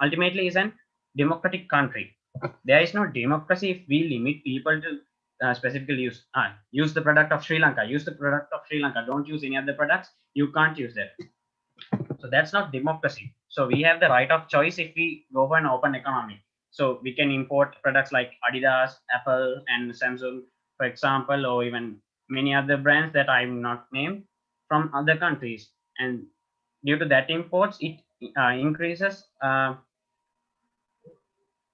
ultimately is an democratic country. There is no democracy if we limit people to specifically use the product of Sri Lanka, use the product of Sri Lanka, don't use any other products, you can't use that. So that's not democracy. So we have the right of choice if we go for an open economy. So we can import products like Adidas, Apple, and Samsung, for example, or even many other brands that I'm not named from other countries. And due to that imports, it increases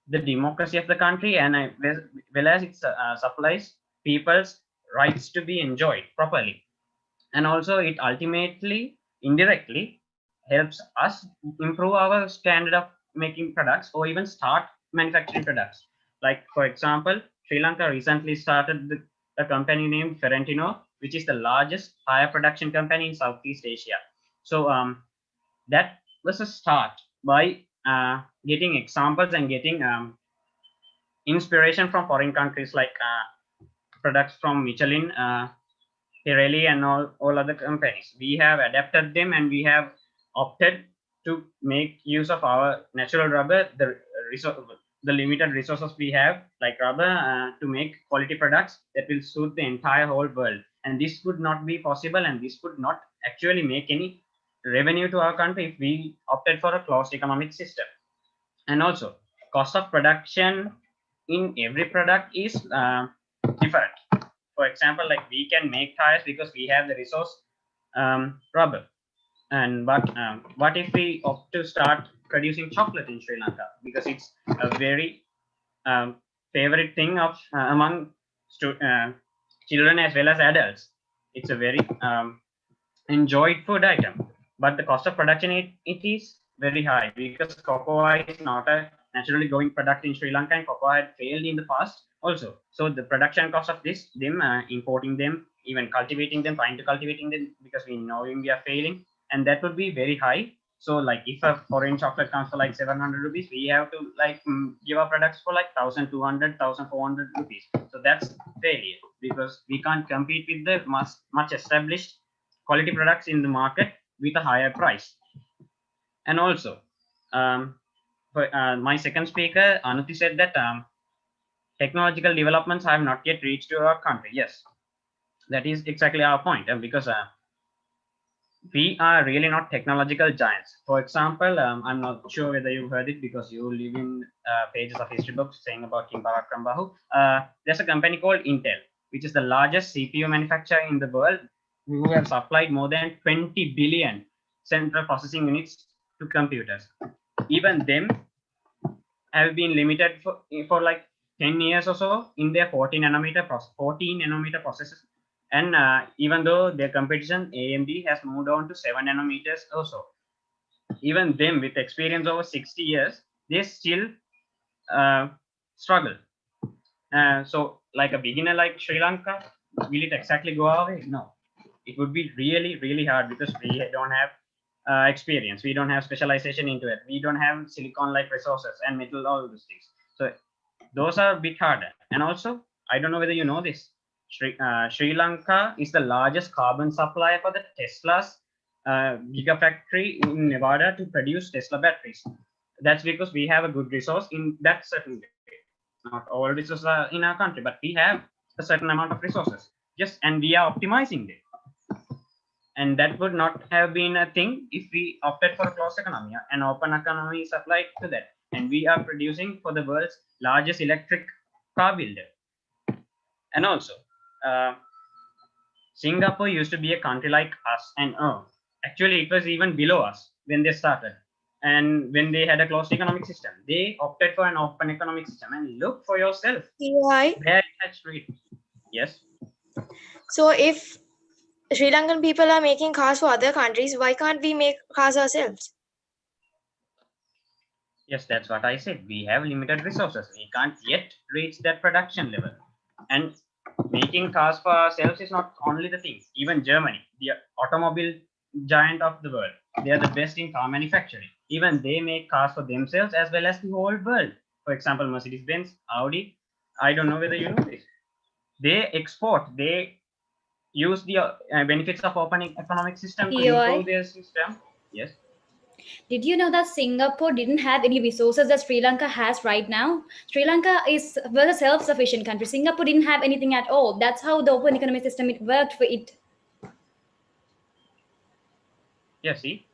the democracy of the country, and well as it supplies people's rights to be enjoyed properly. And also it ultimately indirectly helps us improve our standard of making products or even start manufacturing products. Like for example, Sri Lanka recently started a company named Ferentino, which is the largest tire production company in Southeast Asia. So that was a start by getting examples and getting inspiration from foreign countries, like products from Michelin, Pirelli, and all other companies. We have adapted them, and we have opted to make use of our natural rubber, the limited resources we have, like rubber, to make quality products that will suit the entire whole world. And this would not be possible, and this would not actually make any revenue to our country if we opted for a closed economic system. And also, cost of production in every product is different. For example, like we can make tires because we have the resource rubber. And but what if we opt to start producing chocolate in Sri Lanka, because it's a very favorite thing of among children as well as adults. It's a very enjoyed food item, but the cost of production it is very high, because cocoa is not a naturally growing product in Sri Lanka, and cocoa had failed in the past also. So the production cost of them importing them, even cultivating them, trying to cultivating them, because we know we are failing, and that would be very high. So like if a foreign chocolate comes for like 700 rupees, we have to like give our products for like 1,200, 1,400 rupees. So that's failure, because we can't compete with the much established quality products in the market with a higher price. And also, my second speaker, Anuti, said that technological developments have not yet reached to our country. Yes, that is exactly our point, because we are really not technological giants. For example, I'm not sure whether you've heard it, because you live in pages of history books saying about King Parakram Bahu. There's a company called Intel, which is the largest CPU manufacturer in the world, who have supplied more than 20 billion central processing units to computers. Even them have been limited for like 10 years or so in their 14 nanometer processes. And even though their competition, AMD, has moved on to 7 nanometers or so, even them with experience over 60 years, they still struggle. So like a beginner like Sri Lanka, will it exactly go our way? No, it would be really, really hard, because we don't have experience. We don't have specialization into it. We don't have silicon-like resources and metal, all those things. So those are a bit harder. And also, I don't know whether you know this, Sri Lanka is the largest carbon supplier for the Tesla's gigafactory in Nevada to produce Tesla batteries. That's because we have a good resource in that certain way. Not all resources are in our country, but we have a certain amount of resources. And we are optimizing them. And that would not have been a thing if we opted for a closed economy. An open economy is applied to that. And we are producing for the world's largest electric car builder. And also, Singapore used to be a country like us, and actually it was even below us when they started. And when they had a closed economic system, they opted for an open economic system. And look for yourself. Why? Where it has reached. Yes. So if Sri Lankan people are making cars for other countries, why can't we make cars ourselves? Yes, that's what I said. We have limited resources. We can't yet reach that production level. And making cars for ourselves is not only the thing. Even Germany, the automobile giant of the world, they are the best in car manufacturing. Even they make cars for themselves as well as the whole world. For example, Mercedes-Benz, Audi. I don't know whether you know this. They export. They use the benefits of open economic system to improve their system. Yes. Did you know that Singapore didn't have any resources that Sri Lanka has right now? Sri Lanka was a self-sufficient country. Singapore didn't have anything at all. That's how the open economic system it worked for it. Yeah, see,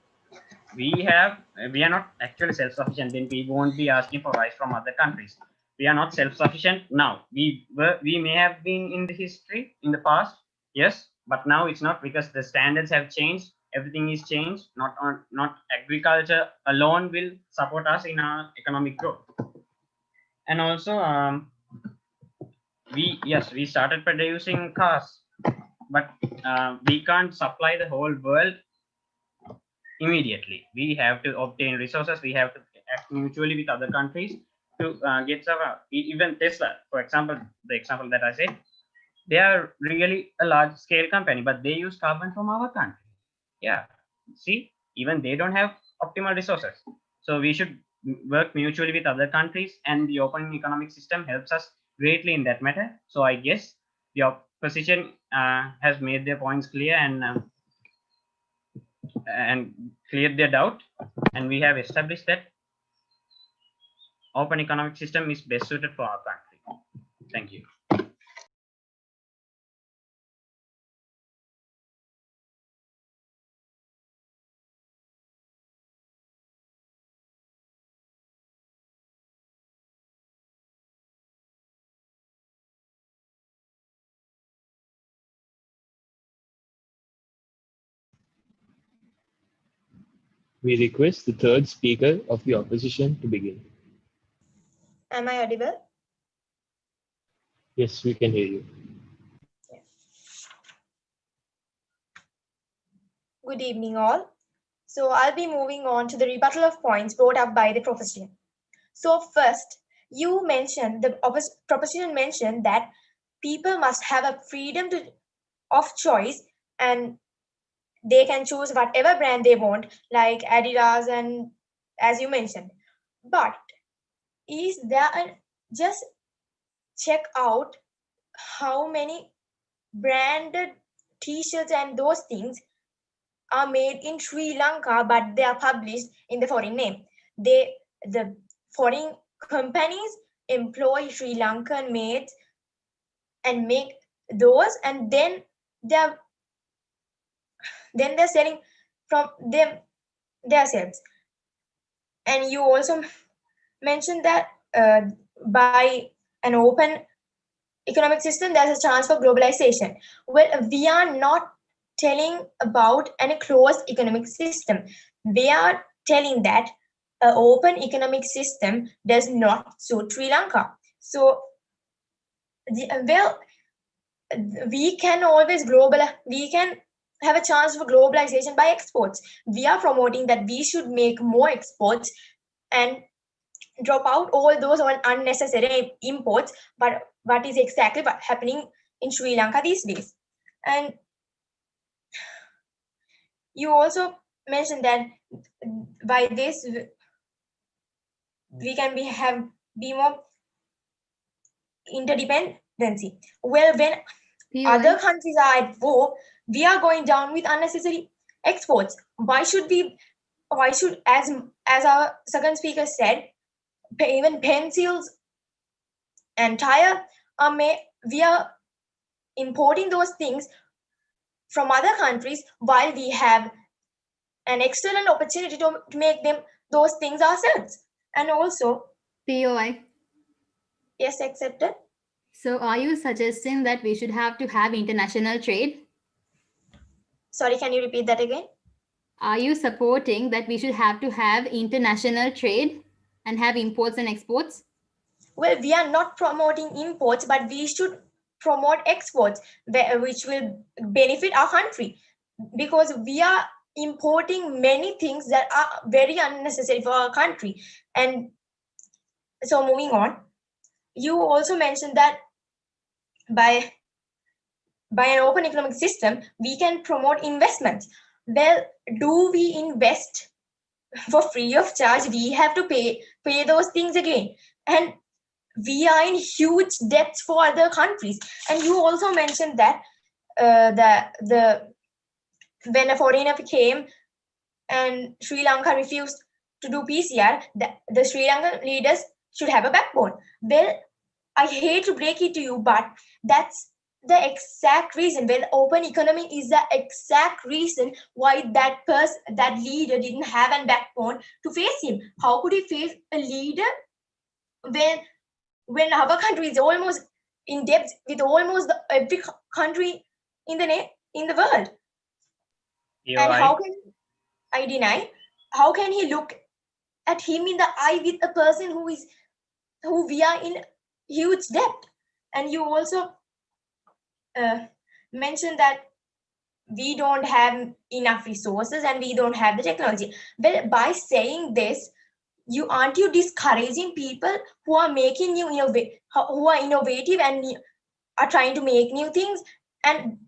we are not actually self-sufficient. Then we won't be asking for rice from other countries. We are not self-sufficient now. We may have been in the history in the past, yes, but now it's not, because the standards have changed. Everything is changed. Not agriculture alone will support us in our economic growth. And also, we started producing cars, but we can't supply the whole world immediately. We have to obtain resources. We have to act mutually with other countries to get some. Even Tesla, for example, the example that I said, they are really a large scale company, but they use carbon from our country. Yeah, see, even they don't have optimal resources. So we should work mutually with other countries, and the open economic system helps us greatly in that matter. So I guess the opposition has made their points clear and cleared their doubt, and we have established that open economic system is best suited for our country. Thank you. We request the third speaker of the opposition to begin. Am I audible? Yes, we can hear you. Good evening, all. So I'll be moving on to the rebuttal of points brought up by the proposition. So first, you mentioned, the proposition mentioned that people must have a freedom of choice, and they can choose whatever brand they want, like Adidas and as you mentioned. But is there just check out how many branded t-shirts and those things are made in Sri Lanka, but they are published in the foreign name. The foreign companies employ Sri Lankan maids and make those, and then they're selling from them themselves. And you also mentioned that by an open economic system, there's a chance for globalization. Well, we are not telling about a closed economic system. We are telling that an open economic system does not suit Sri Lanka. So, we can always we can have a chance for globalization by exports. We are promoting that we should make more exports and drop out all those unnecessary imports. But what is exactly what happening in Sri Lanka these days? And you also mentioned that by this we can be more interdependency. Well, when other countries are at war, we are going down with unnecessary exports. Why should as our second speaker said, even pencils and tire we are importing those things from other countries, while we have an excellent opportunity to make those things ourselves. And also POI. Yes, accepted. So are you suggesting that we should have to have international trade? Sorry, can you repeat that again? Are you supporting that we should have to have international trade and have imports and exports? Well, we are not promoting imports, but we should promote exports, which will benefit our country, because we are importing many things that are very unnecessary for our country. And so moving on, you also mentioned that by an open economic system, we can promote investments. Well, do we invest for free of charge? We have to pay those things again. And we are in huge debts for other countries. And you also mentioned that when a foreigner came and Sri Lanka refused to do PCR, the Sri Lankan leaders should have a backbone. Well, I hate to break it to you, but that's the exact reason. Well, open economy is the exact reason why that leader didn't have a backbone to face him. How could he face a leader when our country is almost in debt with almost every country in the world? And how can I deny? How can he look at him in the eye with a person who we are in huge debt? And you also mentioned that we don't have enough resources and we don't have the technology. Well, by saying this, aren't you discouraging people who are making who are innovative and are trying to make new things? And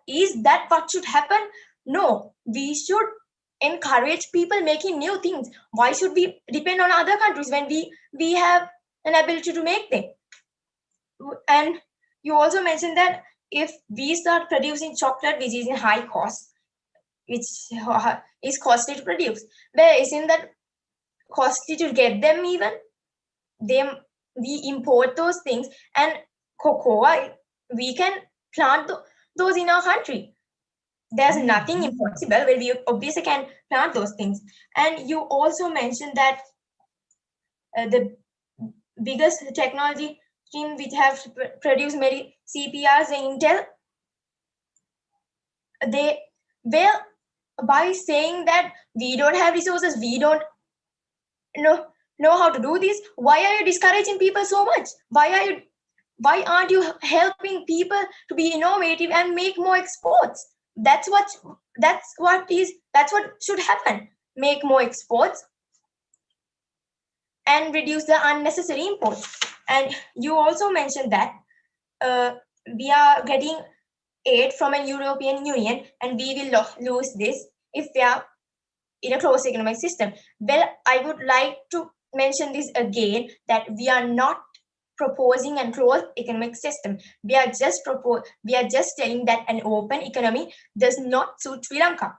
is that what should happen? No, we should encourage people making new things. Why should we depend on other countries when we have an ability to make them? And you also mentioned that if we start producing chocolate which is in high cost, which is costly to produce, but isn't that costly to get them? Even we import those things, and cocoa, we can plant those in our country. There's nothing impossible. Well, we obviously can plant those things. And you also mentioned that the biggest technology team which have produced many CPRs in Intel, by saying that we don't have resources, we don't know how to do this, why are you discouraging people so much? Why aren't you helping people to be innovative and make more exports? That's what should happen. Make more exports and reduce the unnecessary imports. And you also mentioned that we are getting aid from a European Union and we will lose this if we are in a closed economic system. Well, I would like to mention this again, that we are not proposing a closed economic system. We are just telling that an open economy does not suit Sri Lanka.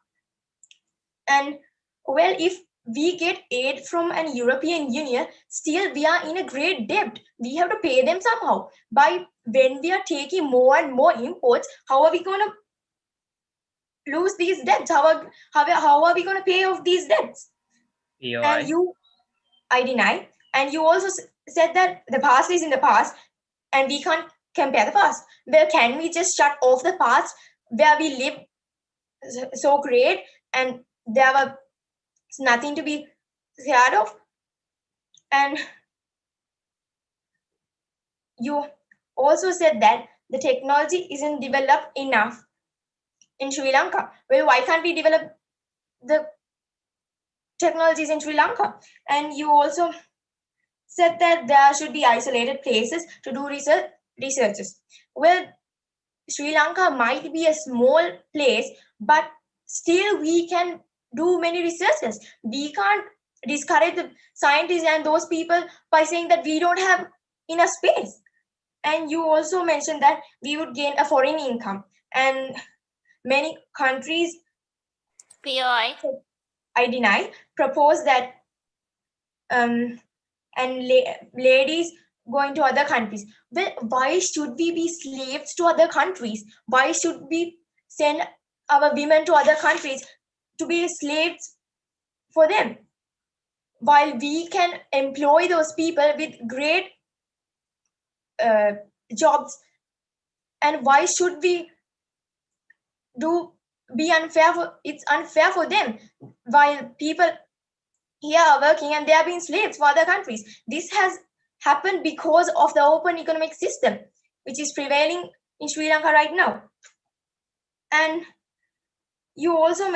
And well, if we get aid from an European Union, still we are in a great debt. We have to pay them somehow. When we are taking more and more imports, how are we going to lose these debts? How are we going to pay off these debts? And I deny. And you also said that the past is in the past and we can't compare the past. Well, can we just shut off the past where we live so great and there was nothing to be scared of? And you also said that the technology isn't developed enough in Sri Lanka. Well, why can't we develop the technologies in Sri Lanka? And you also said that there should be isolated places to do researches. Well, Sri Lanka might be a small place, but still we can do many researches. We can't discourage the scientists and those people by saying that we don't have enough space. And you also mentioned that we would gain a foreign income. And many countries, POI, I deny, propose that ladies going to other countries. Well, why should we be slaves to other countries? Why should we send our women to other countries to be slaves for them, while we can employ those people with great jobs? And why should we be unfair? It's unfair for them, while people here are working and they are being slaves for other countries. This has happened because of the open economic system which is prevailing in Sri Lanka right now. And you also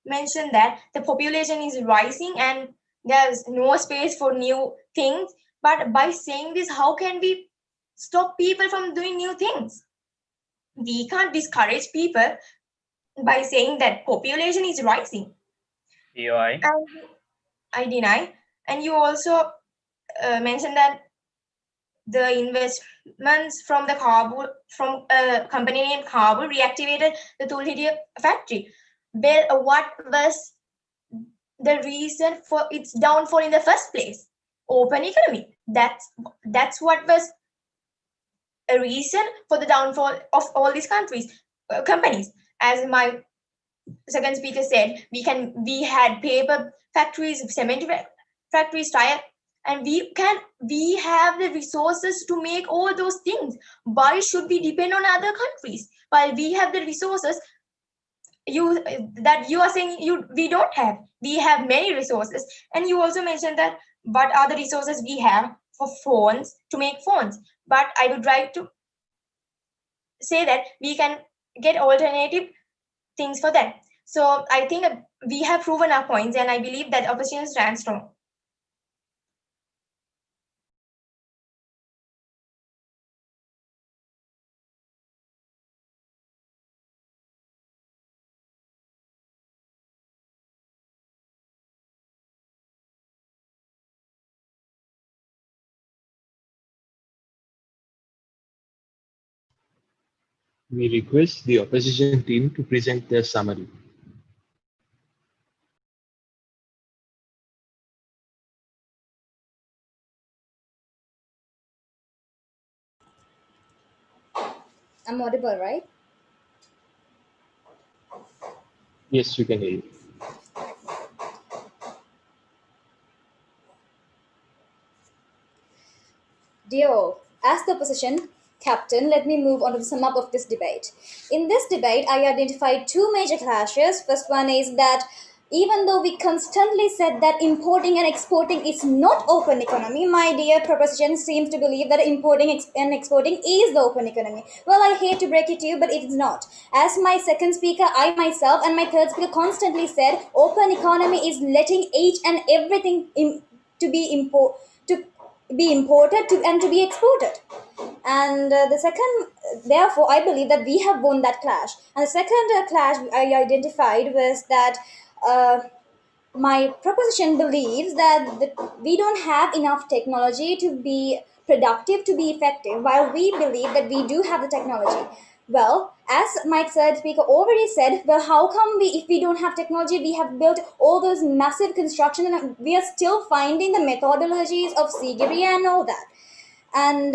mentioned that the population is rising and there's no space for new things. But by saying this, how can we stop people from doing new things? We can't discourage people by saying that population is rising. POI. And I deny. And you also mentioned that the investments from the Kabul, from a company named Kabul, reactivated the Tulhidi factory. Well, what was the reason for its downfall in the first place? Open economy. That's what was a reason for the downfall of all these companies. As my second speaker said, we had paper factories, cement factories, tire, and we have the resources to make all those things. Why should we depend on other countries while we have the resources you are saying we don't have? We have many resources. And you also mentioned that what are the resources we have for phones, to make phones. But I would like to say that we can get alternative things for that. So I think we have proven our points, and I believe that opposition stands strong. We request the opposition team to present their summary. I'm audible, right? Yes, we can hear you. Dear all, as the opposition captain, let me move on to the sum up of this debate. In this debate, I identified two major clashes. First one is that even though we constantly said that importing and exporting is not open economy, my dear proposition seems to believe that importing and exporting is the open economy. Well, I hate to break it to you, but it is not. As my second speaker, I myself, and my third speaker constantly said, open economy is letting each and everything to be imported and to be exported. And the second, therefore, I believe that we have won that clash. And the second clash I identified was that my proposition believes that we don't have enough technology to be productive, to be effective, while we believe that we do have the technology. Well, as my third speaker already said, well, how come if we don't have technology, we have built all those massive construction and we are still finding the methodologies of Sigiri and all that? And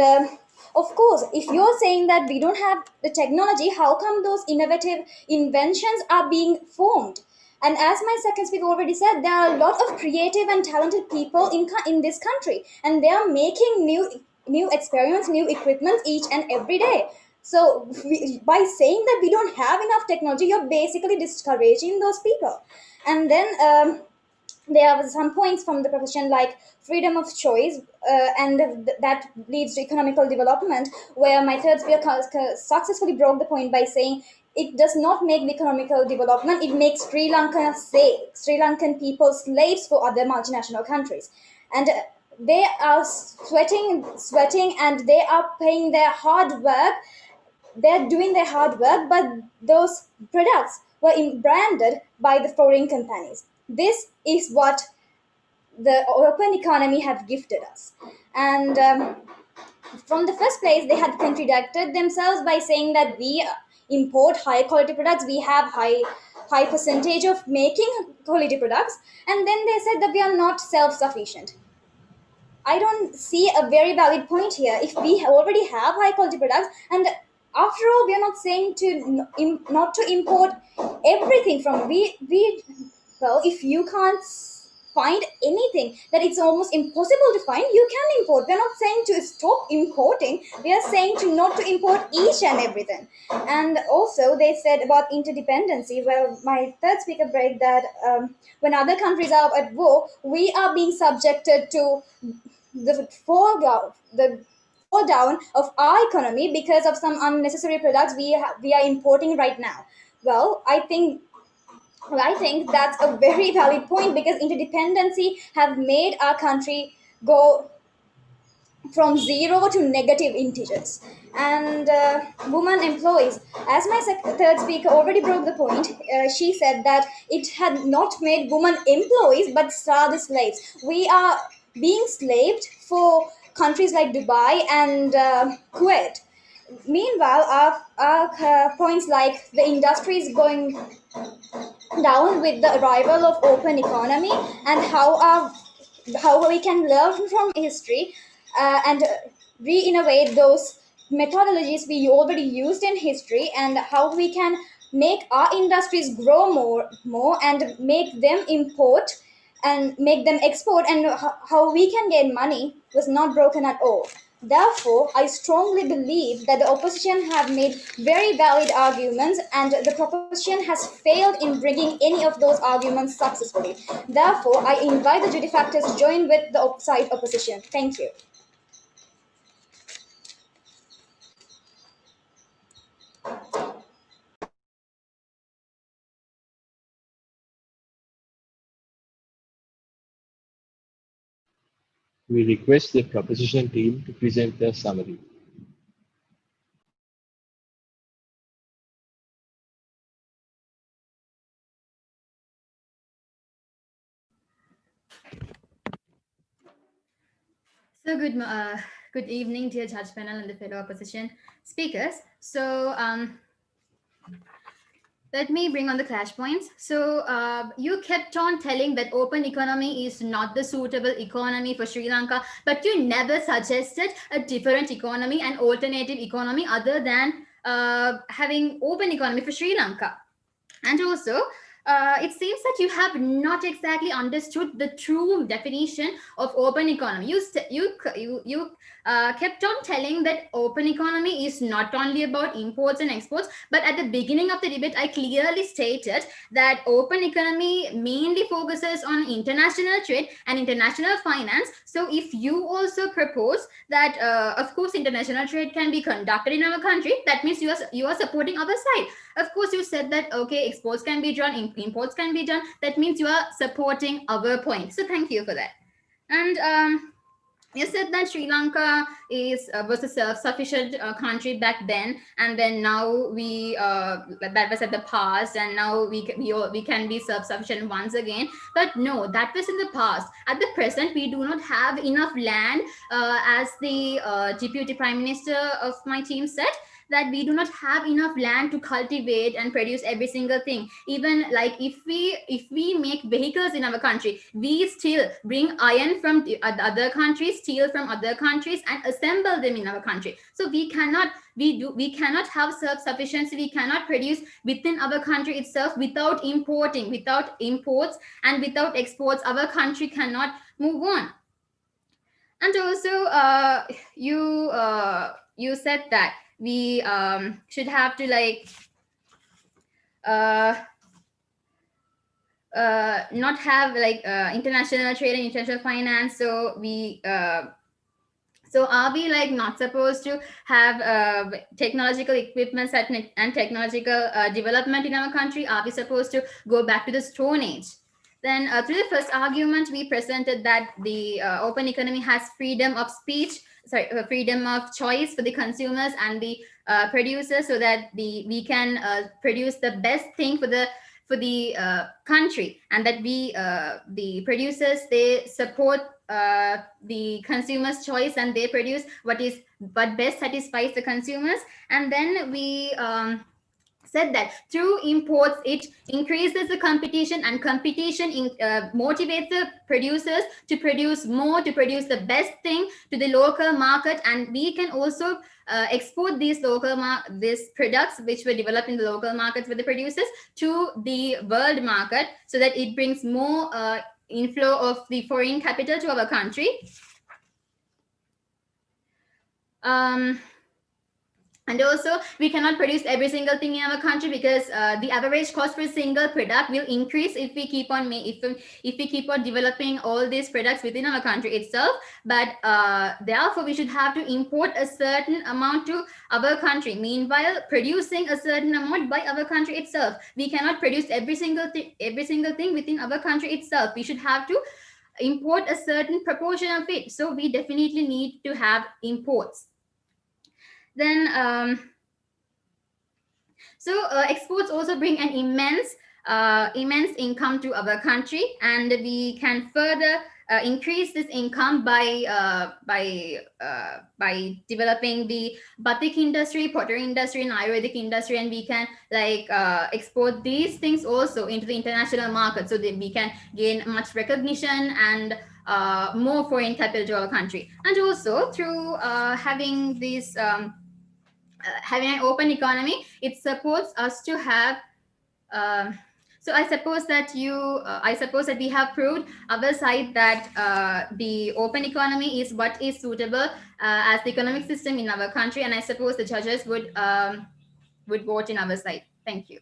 of course, if you're saying that we don't have the technology, how come those innovative inventions are being formed? And as my second speaker already said, there are a lot of creative and talented people in this country, and they are making new experiments, new equipment each and every day. So by saying that we don't have enough technology, you're basically discouraging those people. And then there are some points from the profession like freedom of choice, and that leads to economical development, where my third speaker successfully broke the point by saying it does not make the economical development, it makes Sri Lankan people slaves for other multinational countries. And they are sweating and they are paying their hard work, they're doing their hard work, but those products were branded by the foreign companies. This is what the open economy have gifted us. And from the first place, they had contradicted themselves by saying that we import high quality products, we have high percentage of making quality products, and then they said that we are not self-sufficient. I don't see a very valid point here. If we already have high quality products, and after all, we are not saying to not to import everything from we. Well, if you can't find anything that it's almost impossible to find, you can import. We're not saying to stop importing. We are saying to not to import each and everything. And also, they said about interdependency. Well, my third speaker break that when other countries are at war, we are being subjected to the fall down of our economy because of some unnecessary products we are importing right now. Well, I think Well, I think that's a very valid point because interdependency have made our country go from zero to negative integers. And woman employees, as my third speaker already broke the point, she said that it had not made women employees but rather slaves. We are being slaved for countries like Dubai and Kuwait. Meanwhile, our points like the industry is going down with the arrival of open economy, and how we can learn from history and re-innovate those methodologies we already used in history, and how we can make our industries grow more and make them import and make them export, and how we can gain money was not broken at all. Therefore, I strongly believe that the opposition have made very valid arguments, and the proposition has failed in bringing any of those arguments successfully. Therefore, I invite the jury factors to join with the side opposition. Thank you. We request the proposition team to present the summary. So good evening, dear judge panel and the fellow opposition speakers. So let me bring on the clash points. So you kept on telling that open economy is not the suitable economy for Sri Lanka, but you never suggested a different economy, an alternative economy other than having open economy for Sri Lanka. And also, it seems that you have not exactly understood the true definition of open economy. You kept on telling that open economy is not only about imports and exports, but at the beginning of the debate, I clearly stated that open economy mainly focuses on international trade and international finance. So if you also propose that, of course, international trade can be conducted in our country, that means you are supporting our side. Of course, you said that, okay, exports can be done, imports can be done. That means you are supporting our point. So thank you for that. And you said that Sri Lanka was a self-sufficient country back then, and then now that was at the past, and now we can be self-sufficient once again. But no, that was in the past. At the present, we do not have enough land, as the Deputy Prime Minister of my team said, that we do not have enough land to cultivate and produce every single thing. Even like if we make vehicles in our country, we still bring iron from other countries, steel from other countries, and assemble them in our country. So we cannot have self-sufficiency. We cannot produce within our country itself without importing. Without imports and without exports, our country cannot move on. And also, you said that we should have to not have international trade and international finance. So so are we not supposed to have technological equipments and technological development in our country? Are we supposed to go back to the Stone Age? Then through the first argument, we presented that the open economy has freedom of speech, freedom of choice for the consumers and the producers, so that we can produce the best thing for the country, and that the producers, they support the consumers' choice, and they produce what best satisfies the consumers. And then we said that through imports, it increases the competition, and competition motivates the producers to produce more, to produce the best thing to the local market. And we can also export these these products which were developed in the local markets with the producers to the world market, so that it brings more inflow of the foreign capital to our country. And also, we cannot produce every single thing in our country because the average cost per single product will increase if we keep on if we keep on developing all these products within our country itself. But therefore, we should have to import a certain amount to our country. Meanwhile, producing a certain amount by our country itself, we cannot produce every single thing within our country itself. We should have to import a certain proportion of it. So we definitely need to have imports. Then exports also bring an immense income to our country, and we can further increase this income by developing the batik industry, pottery industry, and Ayurvedic industry, and we can export these things also into the international market, so that we can gain much recognition and more foreign capital to our country. And also through having this having an open economy, it supports us to have so I suppose that we have proved our side that the open economy is what is suitable as the economic system in our country, and I suppose the judges would vote in our side. Thank you.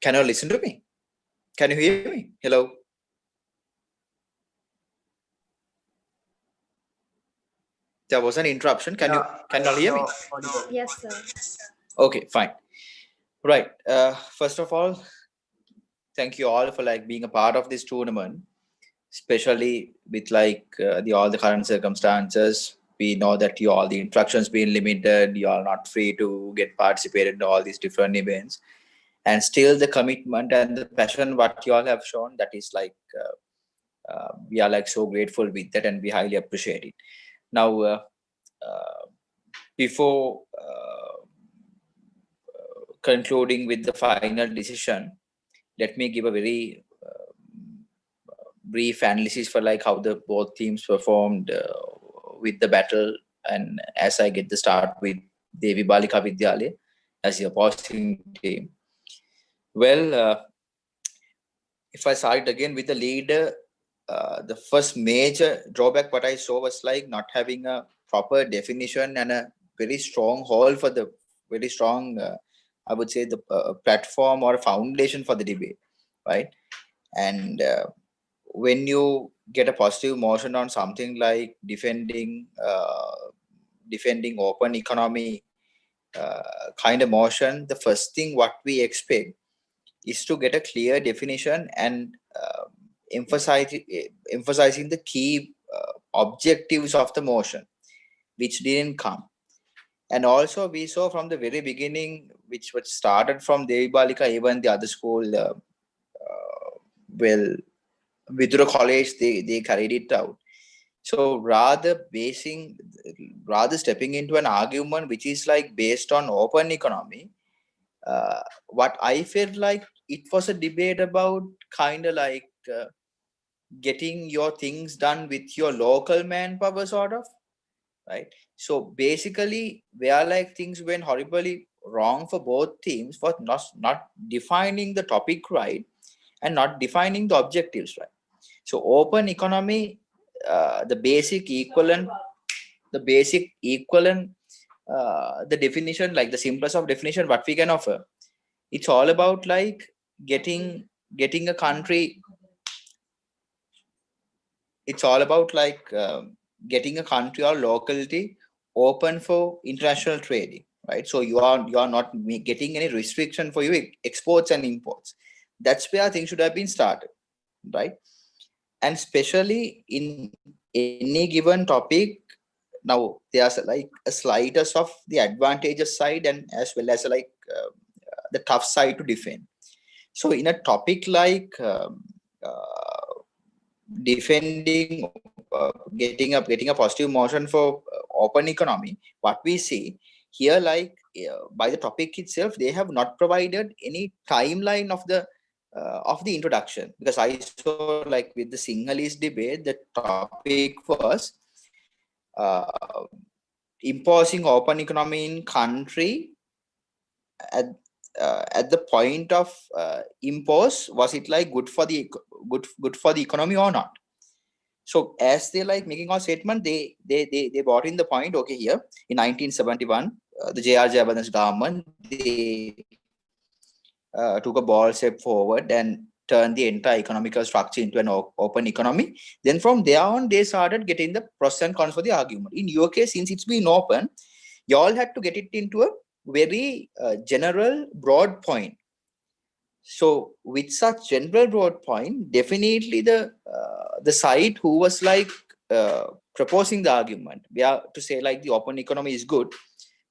Can you listen to me? Can you hear me? Hello? There was an interruption. Can you all hear me? Yes, sir. Okay, fine. Right. First of all, thank you all for like being a part of this tournament, especially with like all the current circumstances. We know that all the instructions being limited, you are not free to get participated in all these different events, and still the commitment and the passion what you all have shown, that is like we are like so grateful with that, and we highly appreciate it. Now, before concluding with the final decision, let me give a very brief analysis for like how the both teams performed with the battle. And as I get the start with Devi Balika Vidyalaya as the opposing team. Well, if I start again with the leader, the first major drawback what I saw was like not having a proper definition and a very strong hold for the very strong, I would say, the platform or foundation for the debate, right? And when you get a positive motion on something like defending open economy kind of motion, the first thing what we expect is to get a clear definition and emphasizing the key objectives of the motion, which didn't come. And also we saw from the very beginning, which was started from Devi Balika, even the other school, Vidura College, they carried it out. So rather stepping into an argument which is like based on open economy, what I felt like it was a debate about kind of like getting your things done with your local manpower, sort of, right? So basically, where like things went horribly wrong for both teams for not defining the topic right and not defining the objectives right. So open economy, the basic equivalent, the definition, like the simplest of definition what we can offer, it's all about like getting a country. It's all about like getting a country or locality open for international trading, right? So you are not getting any restriction for your exports and imports. That's where things should have been started, right? And especially in any given topic, now there's like a sliders of the advantageous side and as well as like the tough side to defend. So in a topic like defending, getting a positive motion for open economy, what we see here, like by the topic itself, they have not provided any timeline of the introduction, because I saw like with the Sinhalese debate, the topic was imposing open economy in country at the point of impose, was it like good for the economy or not? So as they like making a statement, they brought in the point, okay, here in 1971, the J.R. Jayawardena's government, they took a bold step forward and turned the entire economical structure into an open economy. Then from there on, they started getting the pros and cons for the argument. In your case, since it's been open, you all had to get it into a very general, broad point. So with such general broad point, definitely the side who was like proposing the argument, we are to say like the open economy is good,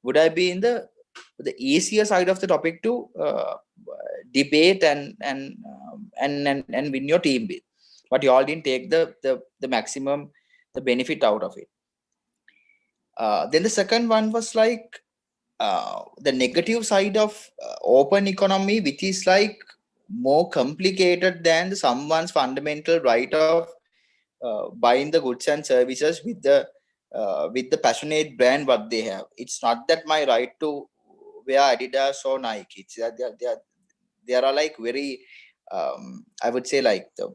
would I be in the easier side of the topic to debate and win your team with, but you all didn't take the maximum the benefit out of it. Then the second one was like the negative side of open economy, which is like more complicated than someone's fundamental right of buying the goods and services with the passionate brand what they have. It's not that my right to wear Adidas or Nike. It's that there are like very I would say like the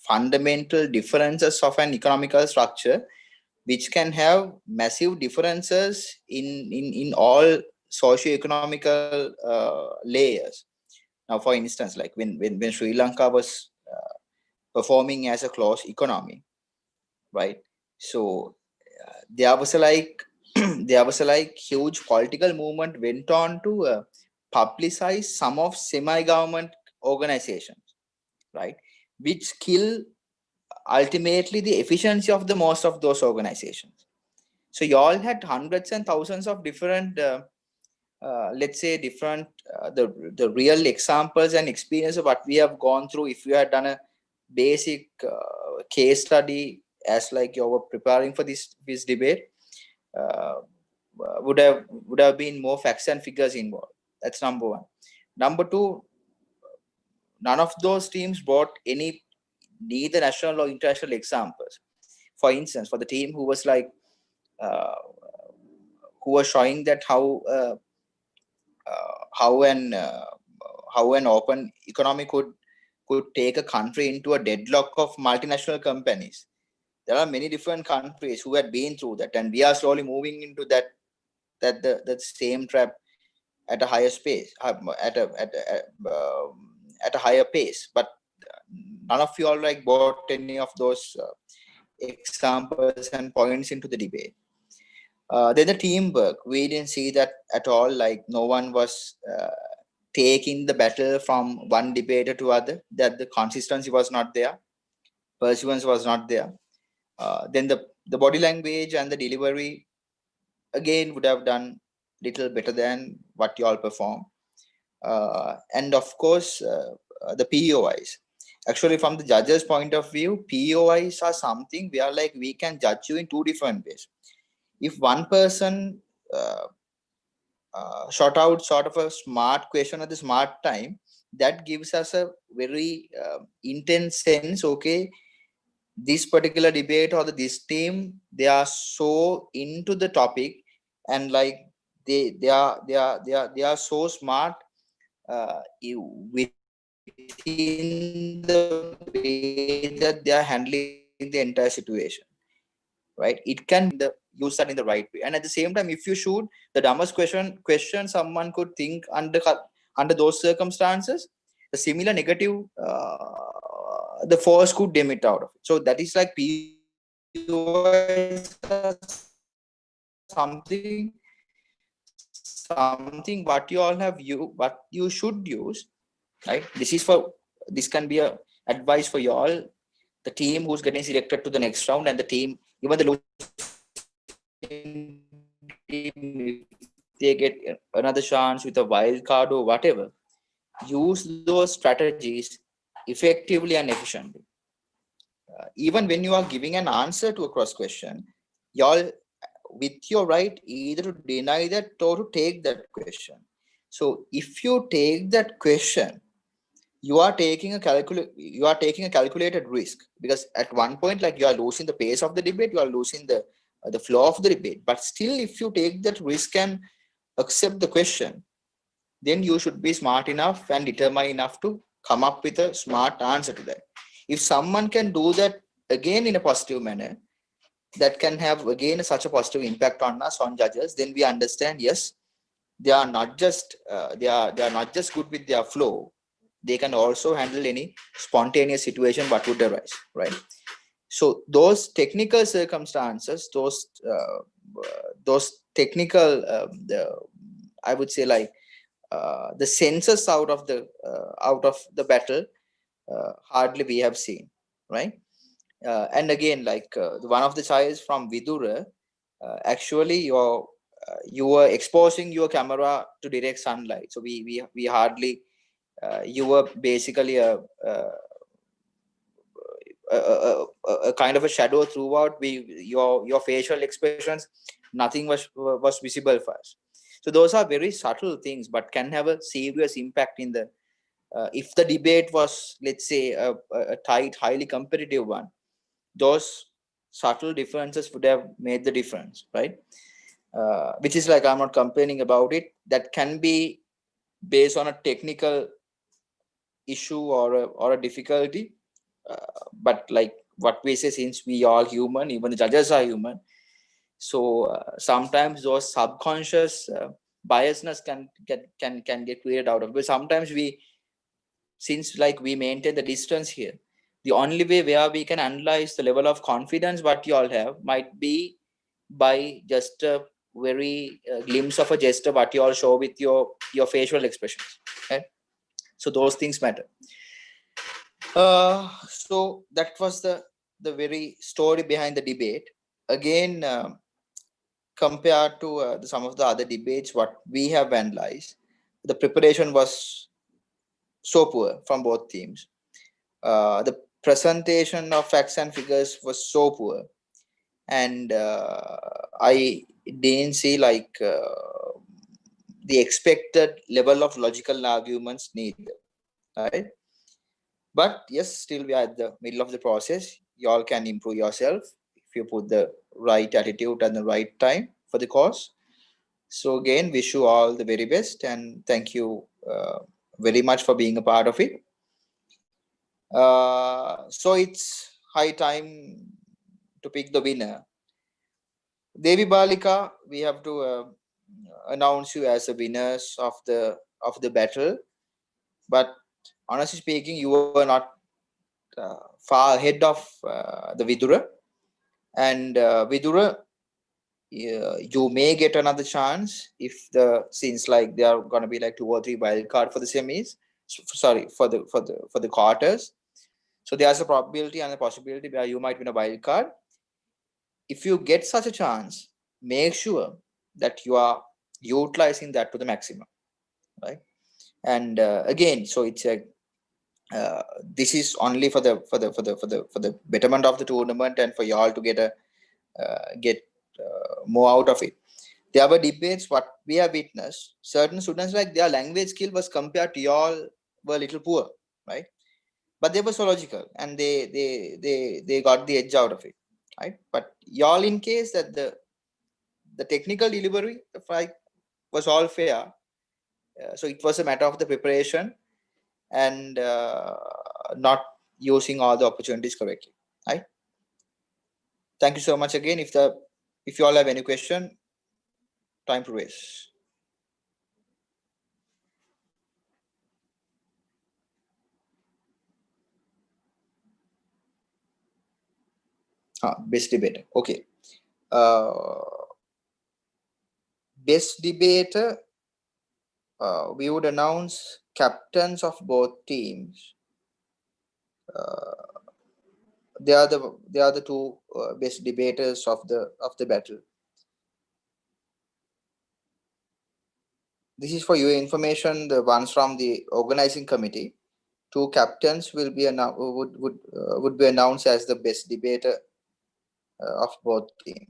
fundamental differences of an economical structure, which can have massive differences in all socio-economical layers. Now, for instance, like when Sri Lanka was performing as a closed economy, right? So there was a like there was a like huge political movement went on to publicize some of semi-government organizations, right, which kill ultimately the efficiency of the most of those organizations. So you all had hundreds and thousands of different let's say different the real examples and experience of what we have gone through. If you had done a basic case study as like you were preparing for this debate, uh, would have been more facts and figures involved. That's number one. Number two, none of those teams brought any neither national or international examples. For instance, for the team who was like uh, who was showing that how an how an open economy could take a country into a deadlock of multinational companies. There are many different countries who had been through that, and we are slowly moving into that same trap at a higher space, at a higher pace. But none of you all like brought any of those examples and points into the debate. Then the teamwork, we didn't see that at all. Like no one was taking the battle from one debater to other. That the consistency was not there, pursuance was not there. Then the body language and the delivery again would have done little better than what you all perform. And of course, the POIs. Actually, from the judge's point of view, POIs are something where like we can judge you in two different ways. If one person shot out sort of a smart question at the smart time, that gives us a very intense sense. Okay, this particular debate or this team, they are so into the topic, and like they are so smart within the way that they are handling the entire situation, right? It can use that in the right way. And at the same time, if you shoot the dumbest question someone could think under those circumstances, the similar negative the force could dim it out of it. So that is like something what you all have what you should use, right? This can be a advice for you all, the team who's getting selected to the next round and the team, even the losing team, if they get another chance with a wild card or whatever, use those strategies effectively and efficiently. Even when you are giving an answer to a cross question, y'all with your right either to deny that or to take that question. So if you take that question, you are taking a calculated risk, because at one point, like, you are losing the pace of the debate, you are losing the flow of the debate. But still, if you take that risk and accept the question, then you should be smart enough and determined enough to come up with a smart answer to that. If someone can do that again in a positive manner, that can have again such a positive impact on us, on judges, then we understand, yes, they are not just not just good with their flow, they can also handle any spontaneous situation what would arise, right? So those technical circumstances, those technical I would say, like, the senses out of the battle, hardly we have seen, right? And again, like, one of the choices from Vidura, actually you were exposing your camera to direct sunlight, so we hardly you were basically a kind of a shadow throughout. Your facial expressions, nothing was visible for us. So those are very subtle things, but can have a serious impact in the if the debate was, let's say, a tight, highly competitive one, those subtle differences would have made the difference, right? Which is like, I'm not complaining about it. That can be based on a technical issue or a difficulty, but like what we say, since we all human, even the judges are human, so sometimes those subconscious biasness can get created out of it. But sometimes since like we maintain the distance here, the only way where we can analyze the level of confidence what you all have might be by just a very glimpse of a gesture what you all show with your facial expressions. Okay? So those things matter. So that was the very story behind the debate. Again, compared to some of the other debates what we have analyzed, the preparation was so poor from both teams. The presentation of facts and figures was so poor, and I didn't see like the expected level of logical arguments needed, right? But yes, still we are at the middle of the process. You all can improve yourself if you put the right attitude and the right time for the course. So again, wish you all the very best, and thank you very much for being a part of it. So it's high time to pick the winner. Devi, Balika, we have to announce you as the winners of the battle. But honestly speaking, you were not far ahead of the Vidura. And Vidura, you may get another chance if since like there are going to be like 2 or 3 wild card for the semis. Sorry, for the quarters. So there's a probability and a possibility where you might win a wild card. If you get such a chance, make sure that you are utilizing that to the maximum, right? And again, so it's a this is only for the betterment of the tournament and for you all to get more out of it. There were debates what we have witnessed. Certain students, like their language skill was compared to y'all were a little poor, right? But they were so logical and they got the edge out of it, right? But y'all, in case that the technical delivery, the fight was all fair. So it was a matter of the preparation and not using all the opportunities correctly, right? Thank you so much again. If you all have any question, time to raise. Best debater. Okay. Best debater, we would announce captains of both teams. They are the 2 best debaters of the battle. This is for your information. The ones from the organizing committee, 2 captains will be would be announced as the best debater of both teams.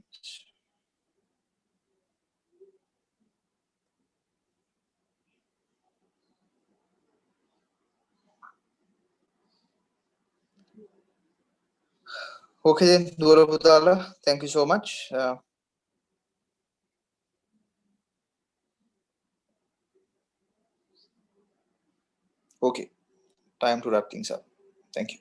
Okay then, Vidura, thank you so much. Okay, time to wrap things up. Thank you.